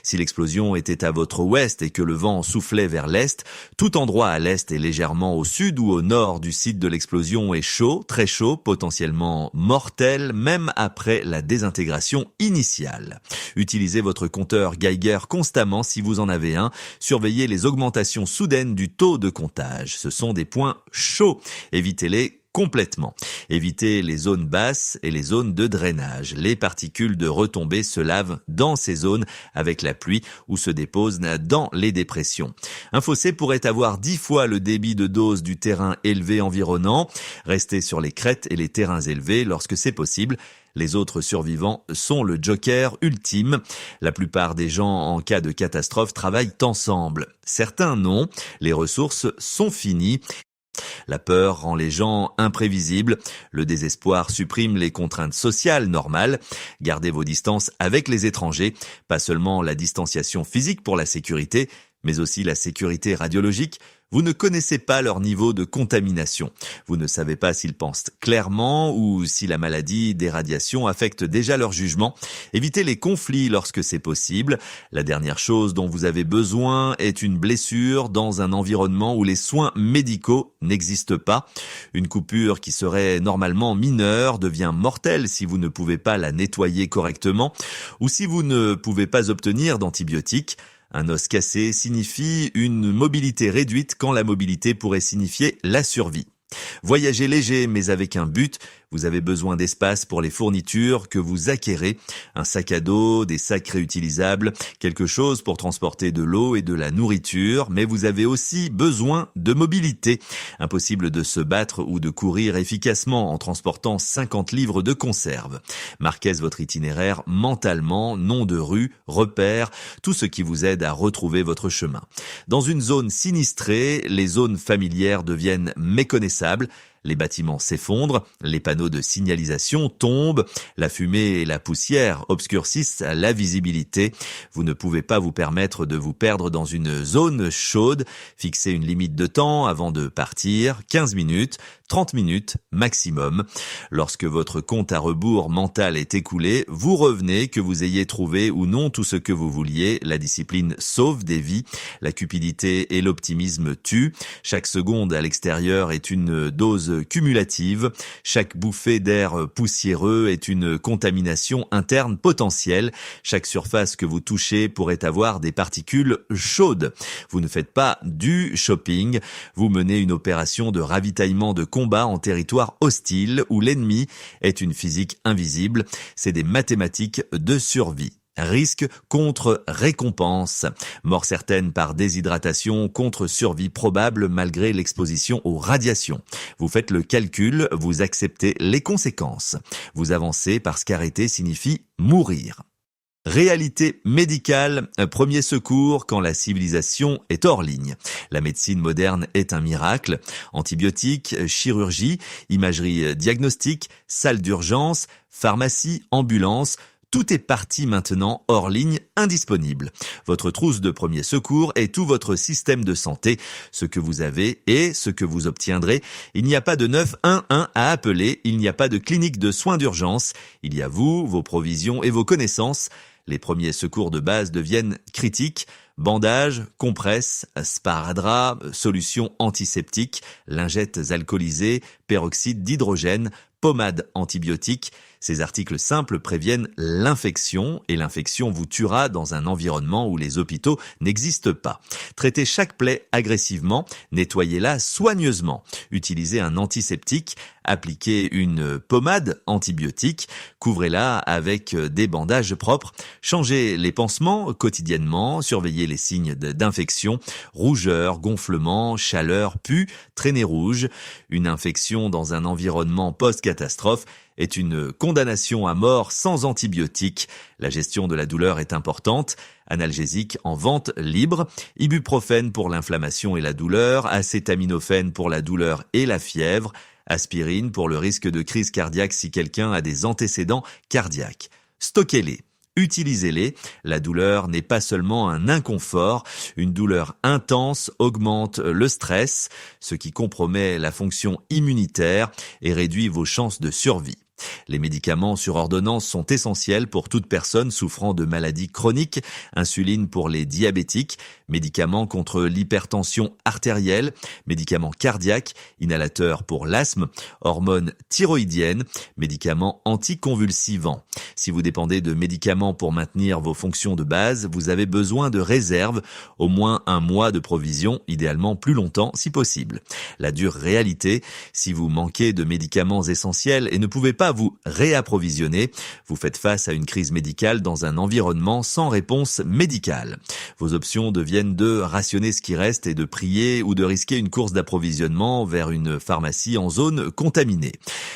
Speaker 1: Si l'explosion était à votre ouest et que le vent soufflait vers l'est, tout endroit à l'est et légèrement au sud ou au nord du site de l'explosion est chaud, très chaud, potentiellement mortel, même après la désintégration initiale. Utilisez votre compteur Geiger constamment si vous en avez un. Surveillez les augmentations soudaines du taux de comptage. Ce sont des points chauds. Évitez-les complètement. Évitez les zones basses et les zones de drainage. Les particules de retombée se lavent dans ces zones avec la pluie ou se déposent dans les dépressions. Un fossé pourrait avoir 10 fois le débit de dose du terrain élevé environnant. Restez sur les crêtes et les terrains élevés lorsque c'est possible. Les autres survivants sont le joker ultime. La plupart des gens en cas de catastrophe travaillent ensemble. Certains non. Les ressources sont finies. La peur rend les gens imprévisibles. Le désespoir supprime les contraintes sociales normales. Gardez vos distances avec les étrangers. Pas seulement la distanciation physique pour la sécurité, mais aussi la sécurité radiologique. Vous ne connaissez pas leur niveau de contamination. Vous ne savez pas s'ils pensent clairement ou si la maladie des radiations affecte déjà leur jugement. Évitez les conflits lorsque c'est possible. La dernière chose dont vous avez besoin est une blessure dans un environnement où les soins médicaux n'existent pas. Une coupure qui serait normalement mineure devient mortelle si vous ne pouvez pas la nettoyer correctement ou si vous ne pouvez pas obtenir d'antibiotiques. Un os cassé signifie une mobilité réduite quand la mobilité pourrait signifier la survie. Voyagez léger mais avec un but. Vous avez besoin d'espace pour les fournitures que vous acquérez. Un sac à dos, des sacs réutilisables, quelque chose pour transporter de l'eau et de la nourriture. Mais vous avez aussi besoin de mobilité. Impossible de se battre ou de courir efficacement en transportant 50 livres de conserve. Marquez votre itinéraire mentalement, nom de rue, repères, tout ce qui vous aide à retrouver votre chemin. Dans une zone sinistrée, les zones familières deviennent méconnaissables. Les bâtiments s'effondrent, les panneaux de signalisation tombent, la fumée et la poussière obscurcissent la visibilité. Vous ne pouvez pas vous permettre de vous perdre dans une zone chaude. Fixez une limite de temps avant de partir, 15 minutes, 30 minutes maximum. Lorsque votre compte à rebours mental est écoulé, vous revenez que vous ayez trouvé ou non tout ce que vous vouliez. La discipline sauve des vies, la cupidité et l'optimisme tuent. Chaque seconde à l'extérieur est une dose causes cumulatives. Chaque bouffée d'air poussiéreux est une contamination interne potentielle. Chaque surface que vous touchez pourrait avoir des particules chaudes. Vous ne faites pas du shopping. Vous menez une opération de ravitaillement de combat en territoire hostile où l'ennemi est une physique invisible. C'est des mathématiques de survie. Risque contre récompense. Mort certaine par déshydratation contre survie probable malgré l'exposition aux radiations. Vous faites le calcul, vous acceptez les conséquences. Vous avancez parce qu'arrêter signifie mourir. Réalité médicale, premier secours quand la civilisation est hors ligne. La médecine moderne est un miracle. Antibiotiques, chirurgie, imagerie diagnostique, salle d'urgence, pharmacie, ambulance, tout est parti maintenant hors ligne, indisponible. Votre trousse de premier secours est tout votre système de santé, ce que vous avez et ce que vous obtiendrez. Il n'y a pas de 911 à appeler, il n'y a pas de clinique de soins d'urgence. Il y a vous, vos provisions et vos connaissances. Les premiers secours de base deviennent critiques. Bandages, compresses, sparadrap, solutions antiseptiques, lingettes alcoolisées, peroxyde d'hydrogène, pommade antibiotique. Ces articles simples préviennent l'infection et l'infection vous tuera dans un environnement où les hôpitaux n'existent pas. Traitez chaque plaie agressivement, nettoyez-la soigneusement. Utilisez un antiseptique, appliquez une pommade antibiotique, couvrez-la avec des bandages propres, changez les pansements quotidiennement, surveillez les signes d'infection, rougeur, gonflement, chaleur, pus, traînée rouge. Une infection dans un environnement post-catastrophe est une condamnation à mort sans antibiotiques. La gestion de la douleur est importante. Analgésiques en vente libre, ibuprofène pour l'inflammation et la douleur, acétaminophène pour la douleur et la fièvre, aspirine pour le risque de crise cardiaque si quelqu'un a des antécédents cardiaques. Stockez-les. Utilisez-les. La douleur n'est pas seulement un inconfort. Une douleur intense augmente le stress, ce qui compromet la fonction immunitaire et réduit vos chances de survie. Les médicaments sur ordonnance sont essentiels pour toute personne souffrant de maladies chroniques, insuline pour les diabétiques, médicaments contre l'hypertension artérielle, médicaments cardiaques, inhalateurs pour l'asthme, hormones thyroïdiennes, médicaments anticonvulsivants. Si vous dépendez de médicaments pour maintenir vos fonctions de base, vous avez besoin de réserves, au moins 1 mois de provision, idéalement plus longtemps si possible. La dure réalité, si vous manquez de médicaments essentiels et ne pouvez pas vous réapprovisionner, vous faites face à une crise médicale dans un environnement sans réponse médicale. Vos options deviennent de rationner ce qui reste et de prier ou de risquer une course d'approvisionnement vers une pharmacie en zone contaminée.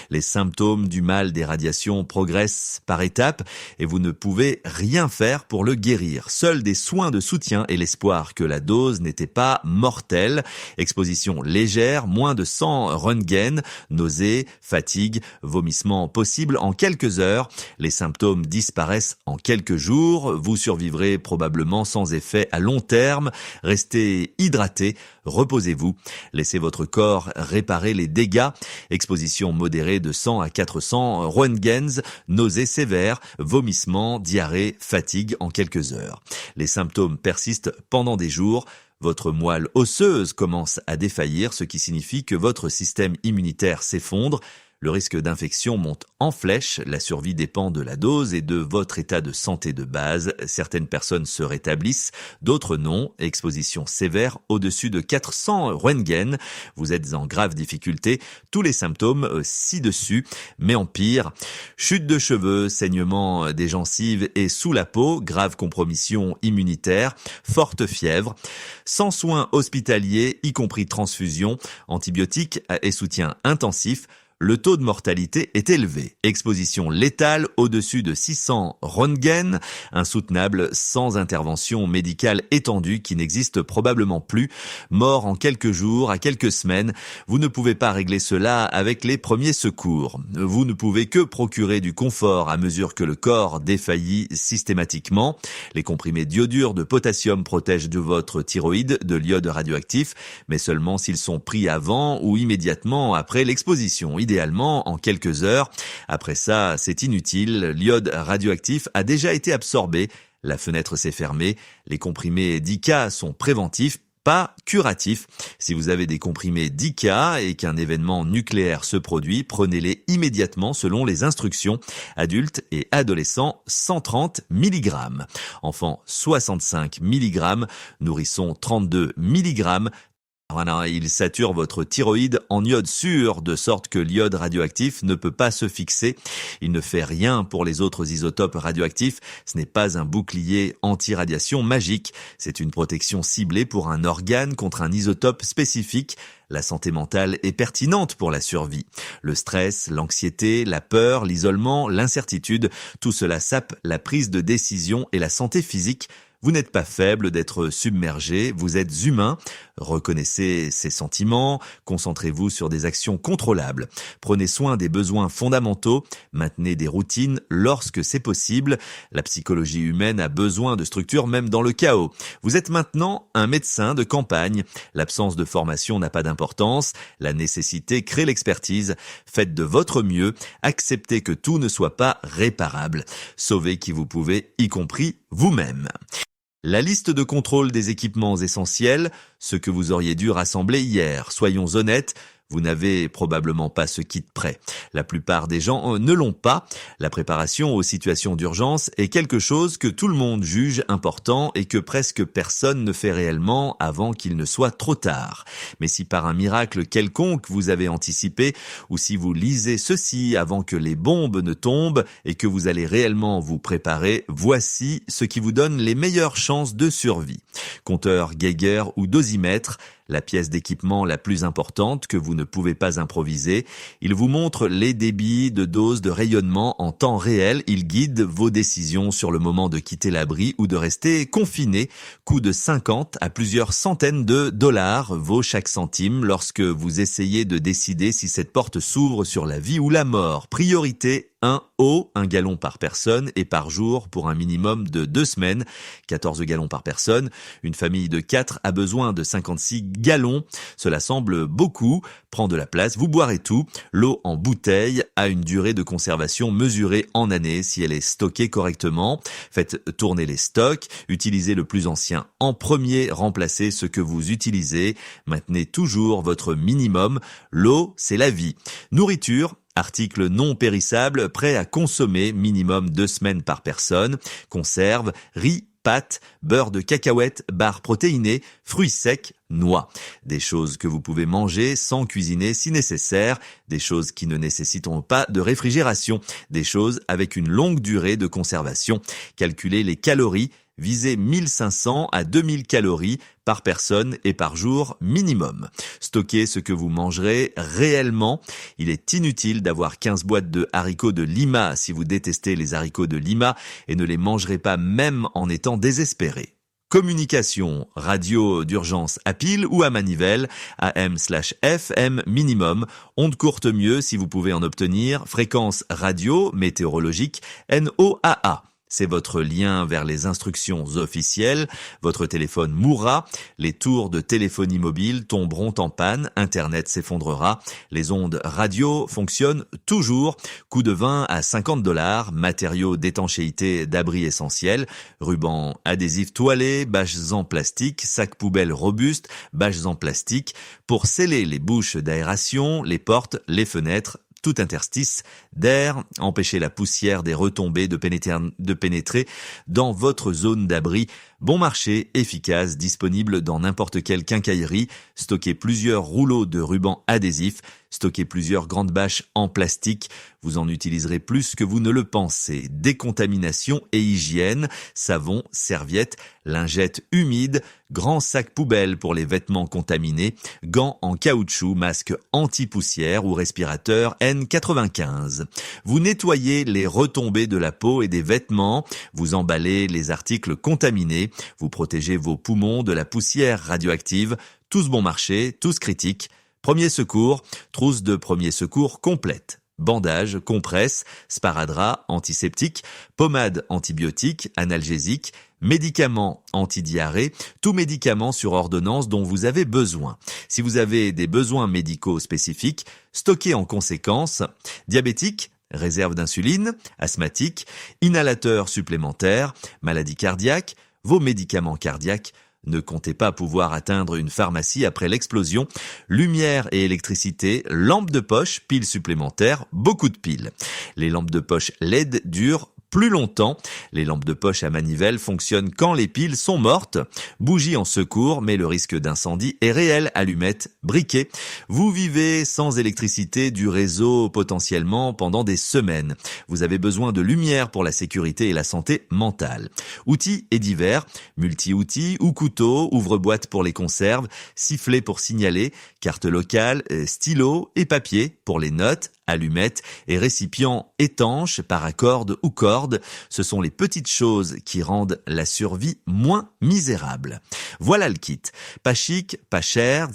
Speaker 1: Les symptômes du mal des radiations progressent par étapes et vous ne pouvez rien faire pour le guérir. Seuls des soins de soutien et l'espoir que la dose n'était pas mortelle. Exposition légère, moins de 100 Röntgen, nausées, fatigue, vomissements possibles en quelques heures. Les symptômes disparaissent en quelques jours. Vous survivrez probablement sans effet à long terme. Restez hydraté, reposez-vous. Laissez votre corps réparer les dégâts. Exposition modérée de 100 à 400 Röntgens, nausées sévères, vomissements, diarrhée, fatigue en quelques heures. Les symptômes persistent pendant des jours. Votre moelle osseuse commence à défaillir, ce qui signifie que votre système immunitaire s'effondre. Le risque d'infection monte en flèche, la survie dépend de la dose et de votre état de santé de base. Certaines personnes se rétablissent, d'autres non. Exposition sévère au-dessus de 400 Röntgen. Vous êtes en grave difficulté. Tous les symptômes ci-dessus, mais en pire. Chute de cheveux, saignement des gencives et sous la peau, grave compromission immunitaire, forte fièvre. Sans soins hospitaliers, y compris transfusion, antibiotiques et soutien intensif, le taux de mortalité est élevé. Exposition létale au-dessus de 600 Röntgen, insoutenable sans intervention médicale étendue qui n'existe probablement plus. Mort en quelques jours, à quelques semaines. Vous ne pouvez pas régler cela avec les premiers secours. Vous ne pouvez que procurer du confort à mesure que le corps défaillit systématiquement. Les comprimés d'iodure de potassium protègent de votre thyroïde de l'iode radioactif, mais seulement s'ils sont pris avant ou immédiatement après l'exposition. Idéalement en quelques heures. Après ça, c'est inutile, l'iode radioactif a déjà été absorbé, la fenêtre s'est fermée, les comprimés d'ICA sont préventifs, pas curatifs. Si vous avez des comprimés d'ICA et qu'un événement nucléaire se produit, prenez-les immédiatement selon les instructions. Adultes et adolescents, 130 mg. Enfants, 65 mg. Nourrissons, 32 mg. Voilà, il sature votre thyroïde en iode sûr, de sorte que l'iode radioactif ne peut pas se fixer. Il ne fait rien pour les autres isotopes radioactifs. Ce n'est pas un bouclier anti-radiation magique. C'est une protection ciblée pour un organe contre un isotope spécifique. La santé mentale est pertinente pour la survie. Le stress, l'anxiété, la peur, l'isolement, l'incertitude, tout cela sape la prise de décision et la santé physique. Vous n'êtes pas faible d'être submergé, vous êtes humain. Reconnaissez ces sentiments, concentrez-vous sur des actions contrôlables. Prenez soin des besoins fondamentaux, maintenez des routines lorsque c'est possible. La psychologie humaine a besoin de structure même dans le chaos. Vous êtes maintenant un médecin de campagne. L'absence de formation n'a pas d'importance, la nécessité crée l'expertise. Faites de votre mieux, acceptez que tout ne soit pas réparable. Sauvez qui vous pouvez, y compris vous-même. La liste de contrôle des équipements essentiels, ce que vous auriez dû rassembler hier. Soyons honnêtes, vous n'avez probablement pas ce kit prêt. La plupart des gens ne l'ont pas. La préparation aux situations d'urgence est quelque chose que tout le monde juge important et que presque personne ne fait réellement avant qu'il ne soit trop tard. Mais si par un miracle quelconque vous avez anticipé, ou si vous lisez ceci avant que les bombes ne tombent et que vous allez réellement vous préparer, voici ce qui vous donne les meilleures chances de survie. Compteur Geiger ou dosimètre, la pièce d'équipement la plus importante que vous ne pouvez pas improviser. Il vous montre les débits de doses de rayonnement en temps réel. Il guide vos décisions sur le moment de quitter l'abri ou de rester confiné. Coût de 50 à plusieurs centaines de dollars vaut chaque centime lorsque vous essayez de décider si cette porte s'ouvre sur la vie ou la mort. Priorité 1 eau, 1 gallon par personne et par jour pour un minimum de 2 semaines, 14 gallons par personne. Une famille de 4 a besoin de 56 gallons. Cela semble beaucoup, prend de la place, vous boirez tout. L'eau en bouteille a une durée de conservation mesurée en années si elle est stockée correctement. Faites tourner les stocks, utilisez le plus ancien en premier, remplacez ce que vous utilisez. Maintenez toujours votre minimum. L'eau, c'est la vie. Nourriture, article non périssable, prêt à consommer, minimum 2 semaines par personne. Conserve, riz, pâtes, beurre de cacahuète, barres protéinées, fruits secs, noix. Des choses que vous pouvez manger sans cuisiner si nécessaire, des choses qui ne nécessitent pas de réfrigération, des choses avec une longue durée de conservation. Calculez les calories, visez 1500 à 2000 calories par personne et par jour minimum. Stockez ce que vous mangerez réellement. Il est inutile d'avoir 15 boîtes de haricots de Lima si vous détestez les haricots de Lima et ne les mangerez pas même en étant désespéré. Communication, radio d'urgence à pile ou à manivelle, AM/FM minimum, onde courte mieux si vous pouvez en obtenir, fréquence radio, météorologique, NOAA. C'est votre lien vers les instructions officielles. Votre téléphone mourra. Les tours de téléphonie mobile tomberont en panne. Internet s'effondrera. Les ondes radio fonctionnent toujours. Coût de 20 à 50 dollars. Matériaux d'étanchéité d'abri essentiels. Ruban adhésif toilé. Bâches en plastique. Sacs poubelles robustes. Bâches en plastique. Pour sceller les bouches d'aération, les portes, les fenêtres, tout interstice d'air, empêcher la poussière des retombées de pénétrer dans votre zone d'abri. Bon marché, efficace, disponible dans n'importe quelle quincaillerie. Stockez plusieurs rouleaux de ruban adhésif. Stockez plusieurs grandes bâches en plastique. Vous en utiliserez plus que vous ne le pensez. Décontamination et hygiène, savon, serviettes, lingettes humides, grands sacs poubelles pour les vêtements contaminés, gants en caoutchouc, masques anti-poussière ou respirateurs N95. Vous nettoyez les retombées de la peau et des vêtements. Vous emballez les articles contaminés. Vous protégez vos poumons de la poussière radioactive. Tous bon marché, tous critiques. Premier secours, trousse de premier secours complète. Bandage, compresse, sparadrap, antiseptique, pommade antibiotique, analgésique, médicaments antidiarrhée, tout médicament sur ordonnance dont vous avez besoin. Si vous avez des besoins médicaux spécifiques, stockez en conséquence. Diabétique, réserve d'insuline, asthmatique, inhalateur supplémentaire, maladie cardiaque, vos médicaments cardiaques, Ne comptez pas pouvoir atteindre une pharmacie après l'explosion. Lumière et électricité, lampes de poche, piles supplémentaires, beaucoup de piles. Les lampes de poche LED durent plus longtemps. Les lampes de poche à manivelle fonctionnent quand les piles sont mortes. Bougie en secours, mais le risque d'incendie est réel. Allumettes, briquet. Vous vivez sans électricité du réseau potentiellement pendant des semaines. Vous avez besoin de lumière pour la sécurité et la santé mentale. Outils et divers, multi-outils ou couteaux, ouvre-boîte pour les conserves, sifflet pour signaler, carte locale, stylo et papier pour les notes, allumettes et récipients étanches, paracorde ou corde. Ce sont les petites choses qui rendent la survie moins misérable. Voilà le kit. Pas chic, pas cher,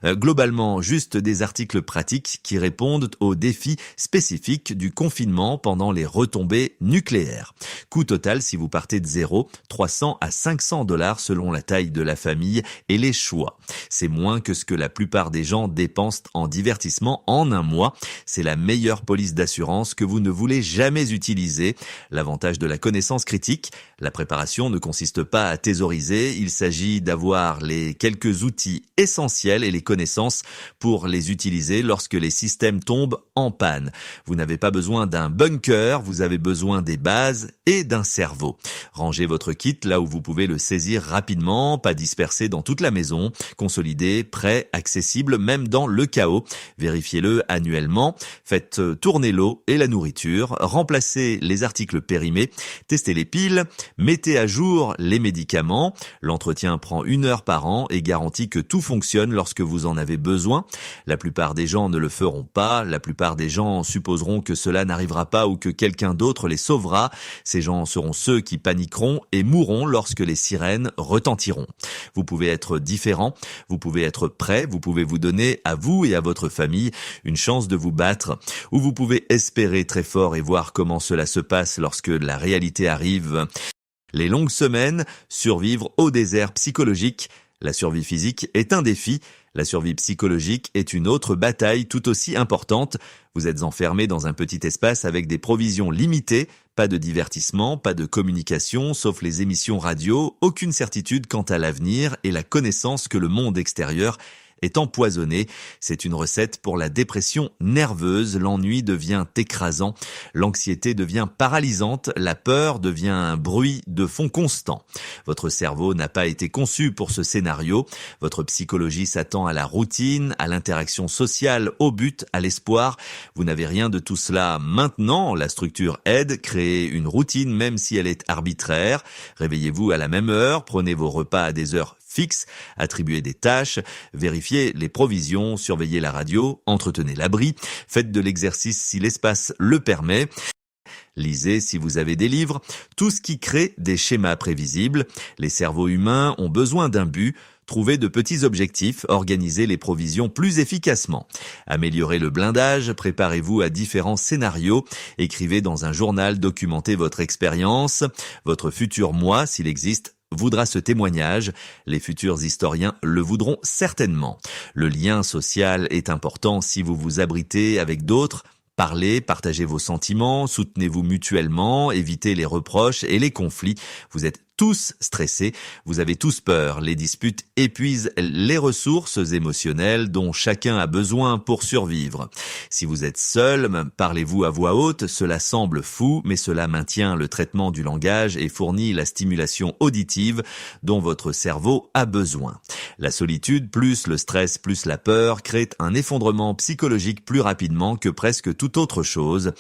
Speaker 1: globalement juste des articles pratiques qui répondent aux défis spécifiques du confinement pendant les retombées nucléaires. Coût total si vous partez de zéro, 300 à 500 $ selon la taille de la famille et les choix. C'est moins que ce que la plupart des gens dépensent en divertissement en un mois. C'est la meilleure police d'assurance que vous ne voulez jamais utiliser. L'avantage de la connaissance critique, la préparation ne consiste pas à thésauriser, il s'agit d'avoir les quelques outils essentiels et les connaissances pour les utiliser lorsque les systèmes tombent en panne. Vous n'avez pas besoin d'un bunker, vous avez besoin des bases et d'un cerveau. Rangez votre kit là où vous pouvez le saisir rapidement, pas dispersé dans toute la maison, consolidé, prêt, accessible même dans le chaos. Vérifiez-le annuellement, faites tourner l'eau et la nourriture, remplacez les articles périmés, testez les piles, mettez à jour les médicaments. L'entretien prend 1 heure par an et garantit que tout fonctionne lorsque vous en avez besoin. La plupart des gens ne le feront pas, la plupart des gens supposeront que cela n'arrivera pas ou que quelqu'un d'autre les sauvera. Ces gens seront ceux qui paniqueront et mourront lorsque les sirènes retentiront. Vous pouvez être différent, vous pouvez être prêt, vous pouvez vous donner à vous et à votre famille une chance de vous battre, ou vous pouvez espérer très fort et voir comment cela se passe lorsque la réalité arrive. Les longues semaines, survivre au désert psychologique. La survie physique est un défi. La survie psychologique est une autre bataille tout aussi importante. Vous êtes enfermé dans un petit espace avec des provisions limitées, pas de divertissement, pas de communication, sauf les émissions radio, aucune certitude quant à l'avenir et la connaissance que le monde extérieur est empoisonné. C'est une recette pour la dépression nerveuse. L'ennui devient écrasant, l'anxiété devient paralysante, la peur devient un bruit de fond constant. Votre cerveau n'a pas été conçu pour ce scénario. Votre psychologie s'attend à la routine, à l'interaction sociale, au but, à l'espoir. Vous n'avez rien de tout cela maintenant. La structure aide, créez une routine même si elle est arbitraire. Réveillez-vous à la même heure, prenez vos repas à des heures fixes, attribuez des tâches, vérifiez les provisions, surveillez la radio, entretenez l'abri, faites de l'exercice si l'espace le permet. Lisez si vous avez des livres, tout ce qui crée des schémas prévisibles. Les cerveaux humains ont besoin d'un but. Trouvez de petits objectifs, organisez les provisions plus efficacement. Améliorez le blindage, préparez-vous à différents scénarios, écrivez dans un journal, documentez votre expérience. Votre futur moi, s'il existe, voudra ce témoignage. Les futurs historiens le voudront certainement. Le lien social est important si vous vous abritez avec d'autres. Parlez, partagez vos sentiments, soutenez-vous mutuellement, évitez les reproches et les conflits. Vous êtes tous stressés, vous avez tous peur. Les disputes épuisent les ressources émotionnelles dont chacun a besoin pour survivre. Si vous êtes seul, parlez-vous à voix haute, cela semble fou, mais cela maintient le traitement du langage et fournit la stimulation auditive dont votre cerveau a besoin. La solitude, plus le stress, plus la peur, crée un effondrement psychologique plus rapidement que presque toute autre chose.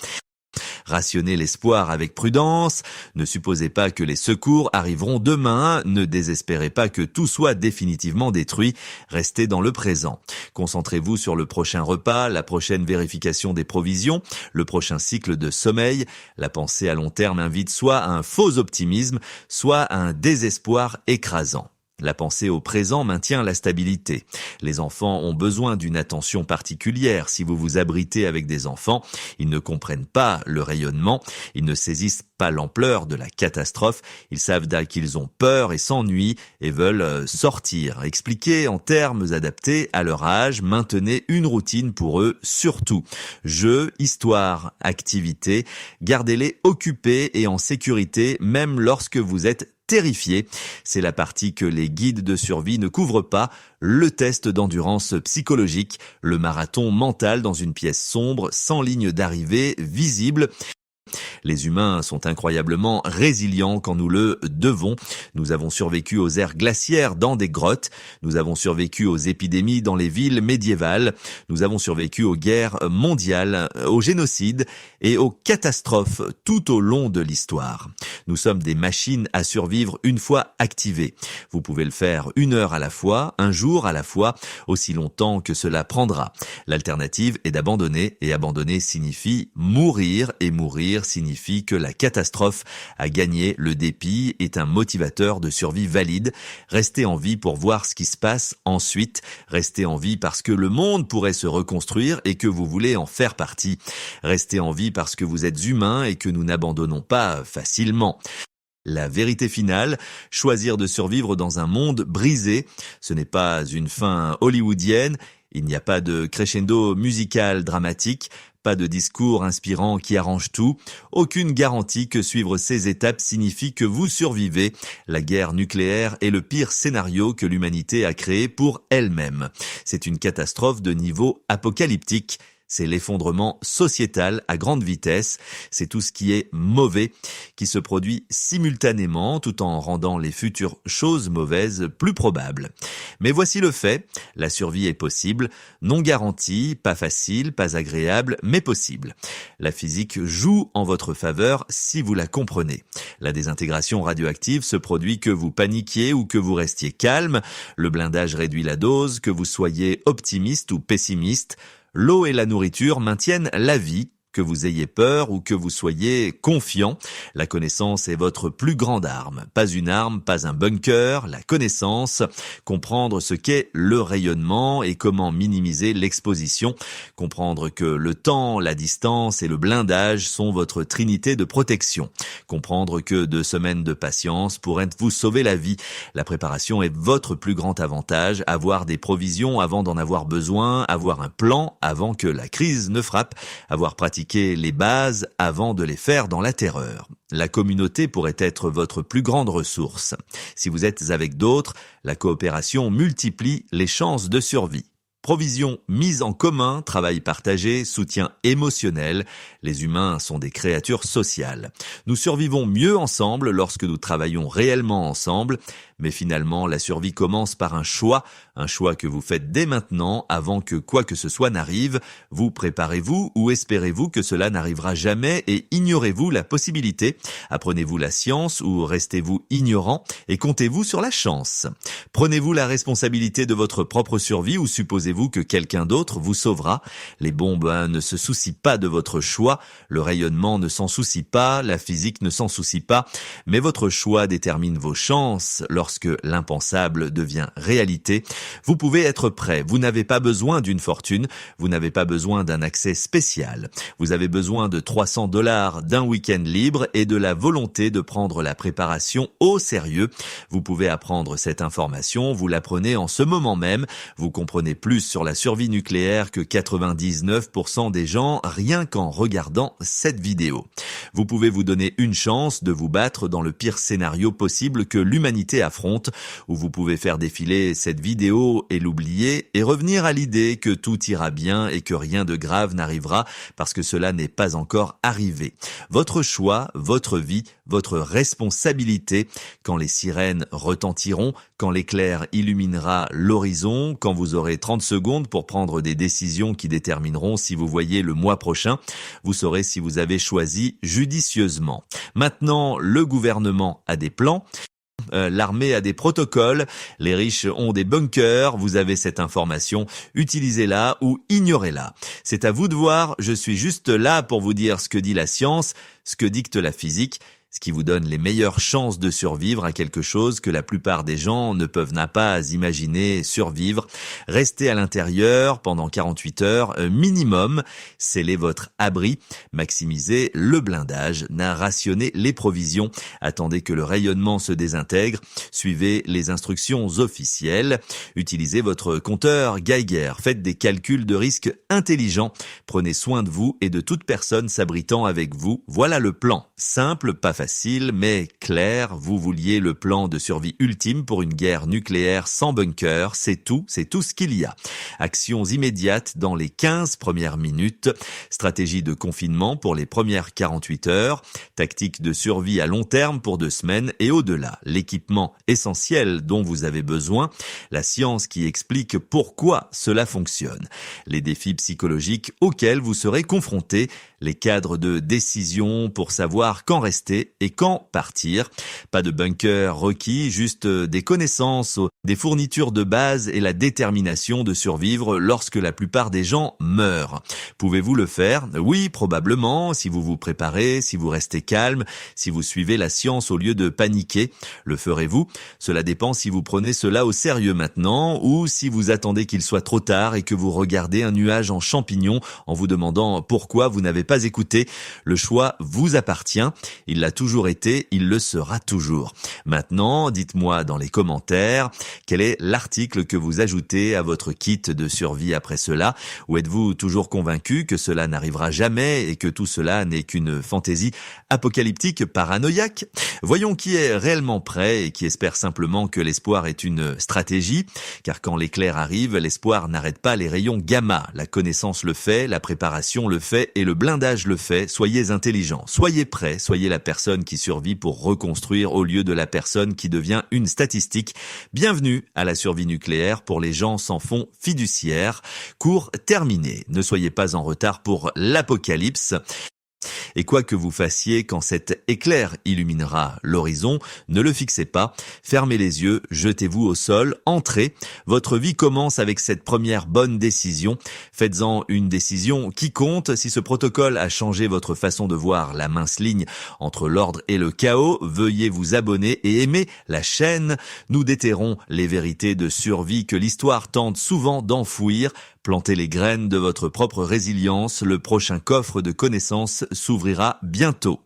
Speaker 1: Rationnez l'espoir avec prudence, ne supposez pas que les secours arriveront demain, ne désespérez pas que tout soit définitivement détruit, restez dans le présent. Concentrez-vous sur le prochain repas, la prochaine vérification des provisions, le prochain cycle de sommeil. La pensée à long terme invite soit à un faux optimisme, soit à un désespoir écrasant. La pensée au présent maintient la stabilité. Les enfants ont besoin d'une attention particulière. Si vous vous abritez avec des enfants, ils ne comprennent pas le rayonnement, ils ne saisissent pas l'ampleur de la catastrophe. Ils savent qu'ils ont peur et s'ennuient et veulent sortir. Expliquez en termes adaptés à leur âge. Maintenez une routine pour eux surtout. Jeux, histoire, activités. Gardez-les occupés et en sécurité même lorsque vous êtes terrifié. C'est la partie que les guides de survie ne couvrent pas, le test d'endurance psychologique, le marathon mental dans une pièce sombre, sans ligne d'arrivée visible. Les humains sont incroyablement résilients quand nous le devons. Nous avons survécu aux ères glaciaires dans des grottes. Nous avons survécu aux épidémies dans les villes médiévales. Nous avons survécu aux guerres mondiales, aux génocides et aux catastrophes tout au long de l'histoire. Nous sommes des machines à survivre une fois activées. Vous pouvez le faire 1 heure à la fois, 1 jour à la fois, aussi longtemps que cela prendra. L'alternative est d'abandonner, et abandonner signifie mourir, et mourir signifie que la catastrophe a gagné. Le dépit est un motivateur de survie valide. Restez en vie pour voir ce qui se passe ensuite. Restez en vie parce que le monde pourrait se reconstruire et que vous voulez en faire partie. Restez en vie parce que vous êtes humain et que nous n'abandonnons pas facilement. La vérité finale, choisir de survivre dans un monde brisé, ce n'est pas une fin hollywoodienne. Il n'y a pas de crescendo musical dramatique, pas de discours inspirant qui arrange tout, aucune garantie que suivre ces étapes signifie que vous survivez. La guerre nucléaire est le pire scénario que l'humanité a créé pour elle-même. C'est une catastrophe de niveau apocalyptique. C'est l'effondrement sociétal à grande vitesse. C'est tout ce qui est mauvais qui se produit simultanément tout en rendant les futures choses mauvaises plus probables. Mais voici le fait. La survie est possible, non garantie, pas facile, pas agréable, mais possible. La physique joue en votre faveur si vous la comprenez. La désintégration radioactive se produit que vous paniquiez ou que vous restiez calme. Le blindage réduit la dose, que vous soyez optimiste ou pessimiste. L'eau et la nourriture maintiennent la vie, que vous ayez peur ou que vous soyez confiant. La connaissance est votre plus grande arme. Pas une arme, pas un bunker, la connaissance. Comprendre ce qu'est le rayonnement et comment minimiser l'exposition. Comprendre que le temps, la distance et le blindage sont votre trinité de protection. Comprendre que 2 semaines de patience pourraient vous sauver la vie. La préparation est votre plus grand avantage. Avoir des provisions avant d'en avoir besoin. Avoir un plan avant que la crise ne frappe. Avoir pratiqué les bases avant de les faire dans la terreur. La communauté pourrait être votre plus grande ressource. Si vous êtes avec d'autres, la coopération multiplie les chances de survie. Provision mise en commun, travail partagé, soutien émotionnel. Les humains sont des créatures sociales. Nous survivons mieux ensemble lorsque nous travaillons réellement ensemble. Mais finalement, la survie commence par un choix que vous faites dès maintenant avant que quoi que ce soit n'arrive. Vous préparez-vous ou espérez-vous que cela n'arrivera jamais et ignorez-vous la possibilité? Apprenez-vous la science ou restez-vous ignorant et comptez-vous sur la chance? Prenez-vous la responsabilité de votre propre survie ou supposez-vous que quelqu'un d'autre vous sauvera? Les bombes ne se soucient pas de votre choix, le rayonnement ne s'en soucie pas, la physique ne s'en soucie pas, mais votre choix détermine vos chances. Lorsque l'impensable devient réalité, vous pouvez être prêt. Vous n'avez pas besoin d'une fortune, vous n'avez pas besoin d'un accès spécial. Vous avez besoin de $300, d'un week-end libre et de la volonté de prendre la préparation au sérieux. Vous pouvez apprendre cette information, vous l'apprenez en ce moment même. Vous comprenez plus sur la survie nucléaire que 99% des gens rien qu'en regardant cette vidéo. Vous pouvez vous donner une chance de vous battre dans le pire scénario possible que l'humanité affronte, où vous pouvez faire défiler cette vidéo et l'oublier et revenir à l'idée que tout ira bien et que rien de grave n'arrivera parce que cela n'est pas encore arrivé. Votre choix, votre vie, votre responsabilité. Quand les sirènes retentiront, quand l'éclair illuminera l'horizon, quand vous aurez 30 secondes pour prendre des décisions qui détermineront si vous voyez le mois prochain, vous saurez si vous avez choisi judicieusement. Maintenant, le gouvernement a des plans. L'armée a des protocoles, les riches ont des bunkers, vous avez cette information, utilisez-la ou ignorez-la. C'est à vous de voir, je suis juste là pour vous dire ce que dit la science, ce que dicte la physique, ce qui vous donne les meilleures chances de survivre à quelque chose que la plupart des gens ne peuvent pas imaginer survivre. Restez à l'intérieur pendant 48 heures minimum, scellez votre abri, maximisez le blindage, rationnez les provisions, attendez que le rayonnement se désintègre, suivez les instructions officielles, utilisez votre compteur Geiger, faites des calculs de risque intelligents, prenez soin de vous et de toute personne s'abritant avec vous. Voilà le plan. Simple, pas facile, mais clair. Vous vouliez le plan de survie ultime pour une guerre nucléaire sans bunker. C'est tout ce qu'il y a. Actions immédiates dans les 15 premières minutes. Stratégie de confinement pour les premières 48 heures. Tactique de survie à long terme pour 2 semaines et au-delà. L'équipement essentiel dont vous avez besoin. La science qui explique pourquoi cela fonctionne. Les défis psychologiques auxquels vous serez confrontés. Les cadres de décision pour savoir quand rester et quand partir. Pas de bunker requis, juste des connaissances, des fournitures de base et la détermination de survivre lorsque la plupart des gens meurent. Pouvez-vous le faire? Oui, probablement, si vous vous préparez, si vous restez calme, si vous suivez la science au lieu de paniquer. Le ferez-vous? Cela dépend si vous prenez cela au sérieux maintenant ou si vous attendez qu'il soit trop tard et que vous regardez un nuage en champignons en vous demandant pourquoi vous n'avez pas écouté. Le choix vous appartient. Il l'a toujours été, il le sera toujours. Maintenant, dites-moi dans les commentaires quel est l'article que vous ajoutez à votre kit de survie après cela, ou êtes-vous toujours convaincu que cela n'arrivera jamais et que tout cela n'est qu'une fantaisie apocalyptique paranoïaque? Voyons qui est réellement prêt et qui espère simplement que l'espoir est une stratégie, car quand l'éclair arrive, l'espoir n'arrête pas les rayons gamma. La connaissance le fait, la préparation le fait et le blindage le fait. Soyez intelligents, soyez prêts, soyez la personne qui survit pour reconstruire au lieu de la personne qui devient une statistique. Bienvenue à la survie nucléaire pour les gens sans fond fiduciaire. Cours terminé. Ne soyez pas en retard pour l'apocalypse. Et quoi que vous fassiez quand cet éclair illuminera l'horizon, ne le fixez pas, fermez les yeux, jetez-vous au sol, entrez. Votre vie commence avec cette première bonne décision. Faites-en une décision qui compte. Si ce protocole a changé votre façon de voir la mince ligne entre l'ordre et le chaos, veuillez vous abonner et aimer la chaîne. Nous déterrons les vérités de survie que l'histoire tente souvent d'enfouir. Plantez les graines de votre propre résilience. Le prochain coffre de connaissances s'ouvrira bientôt.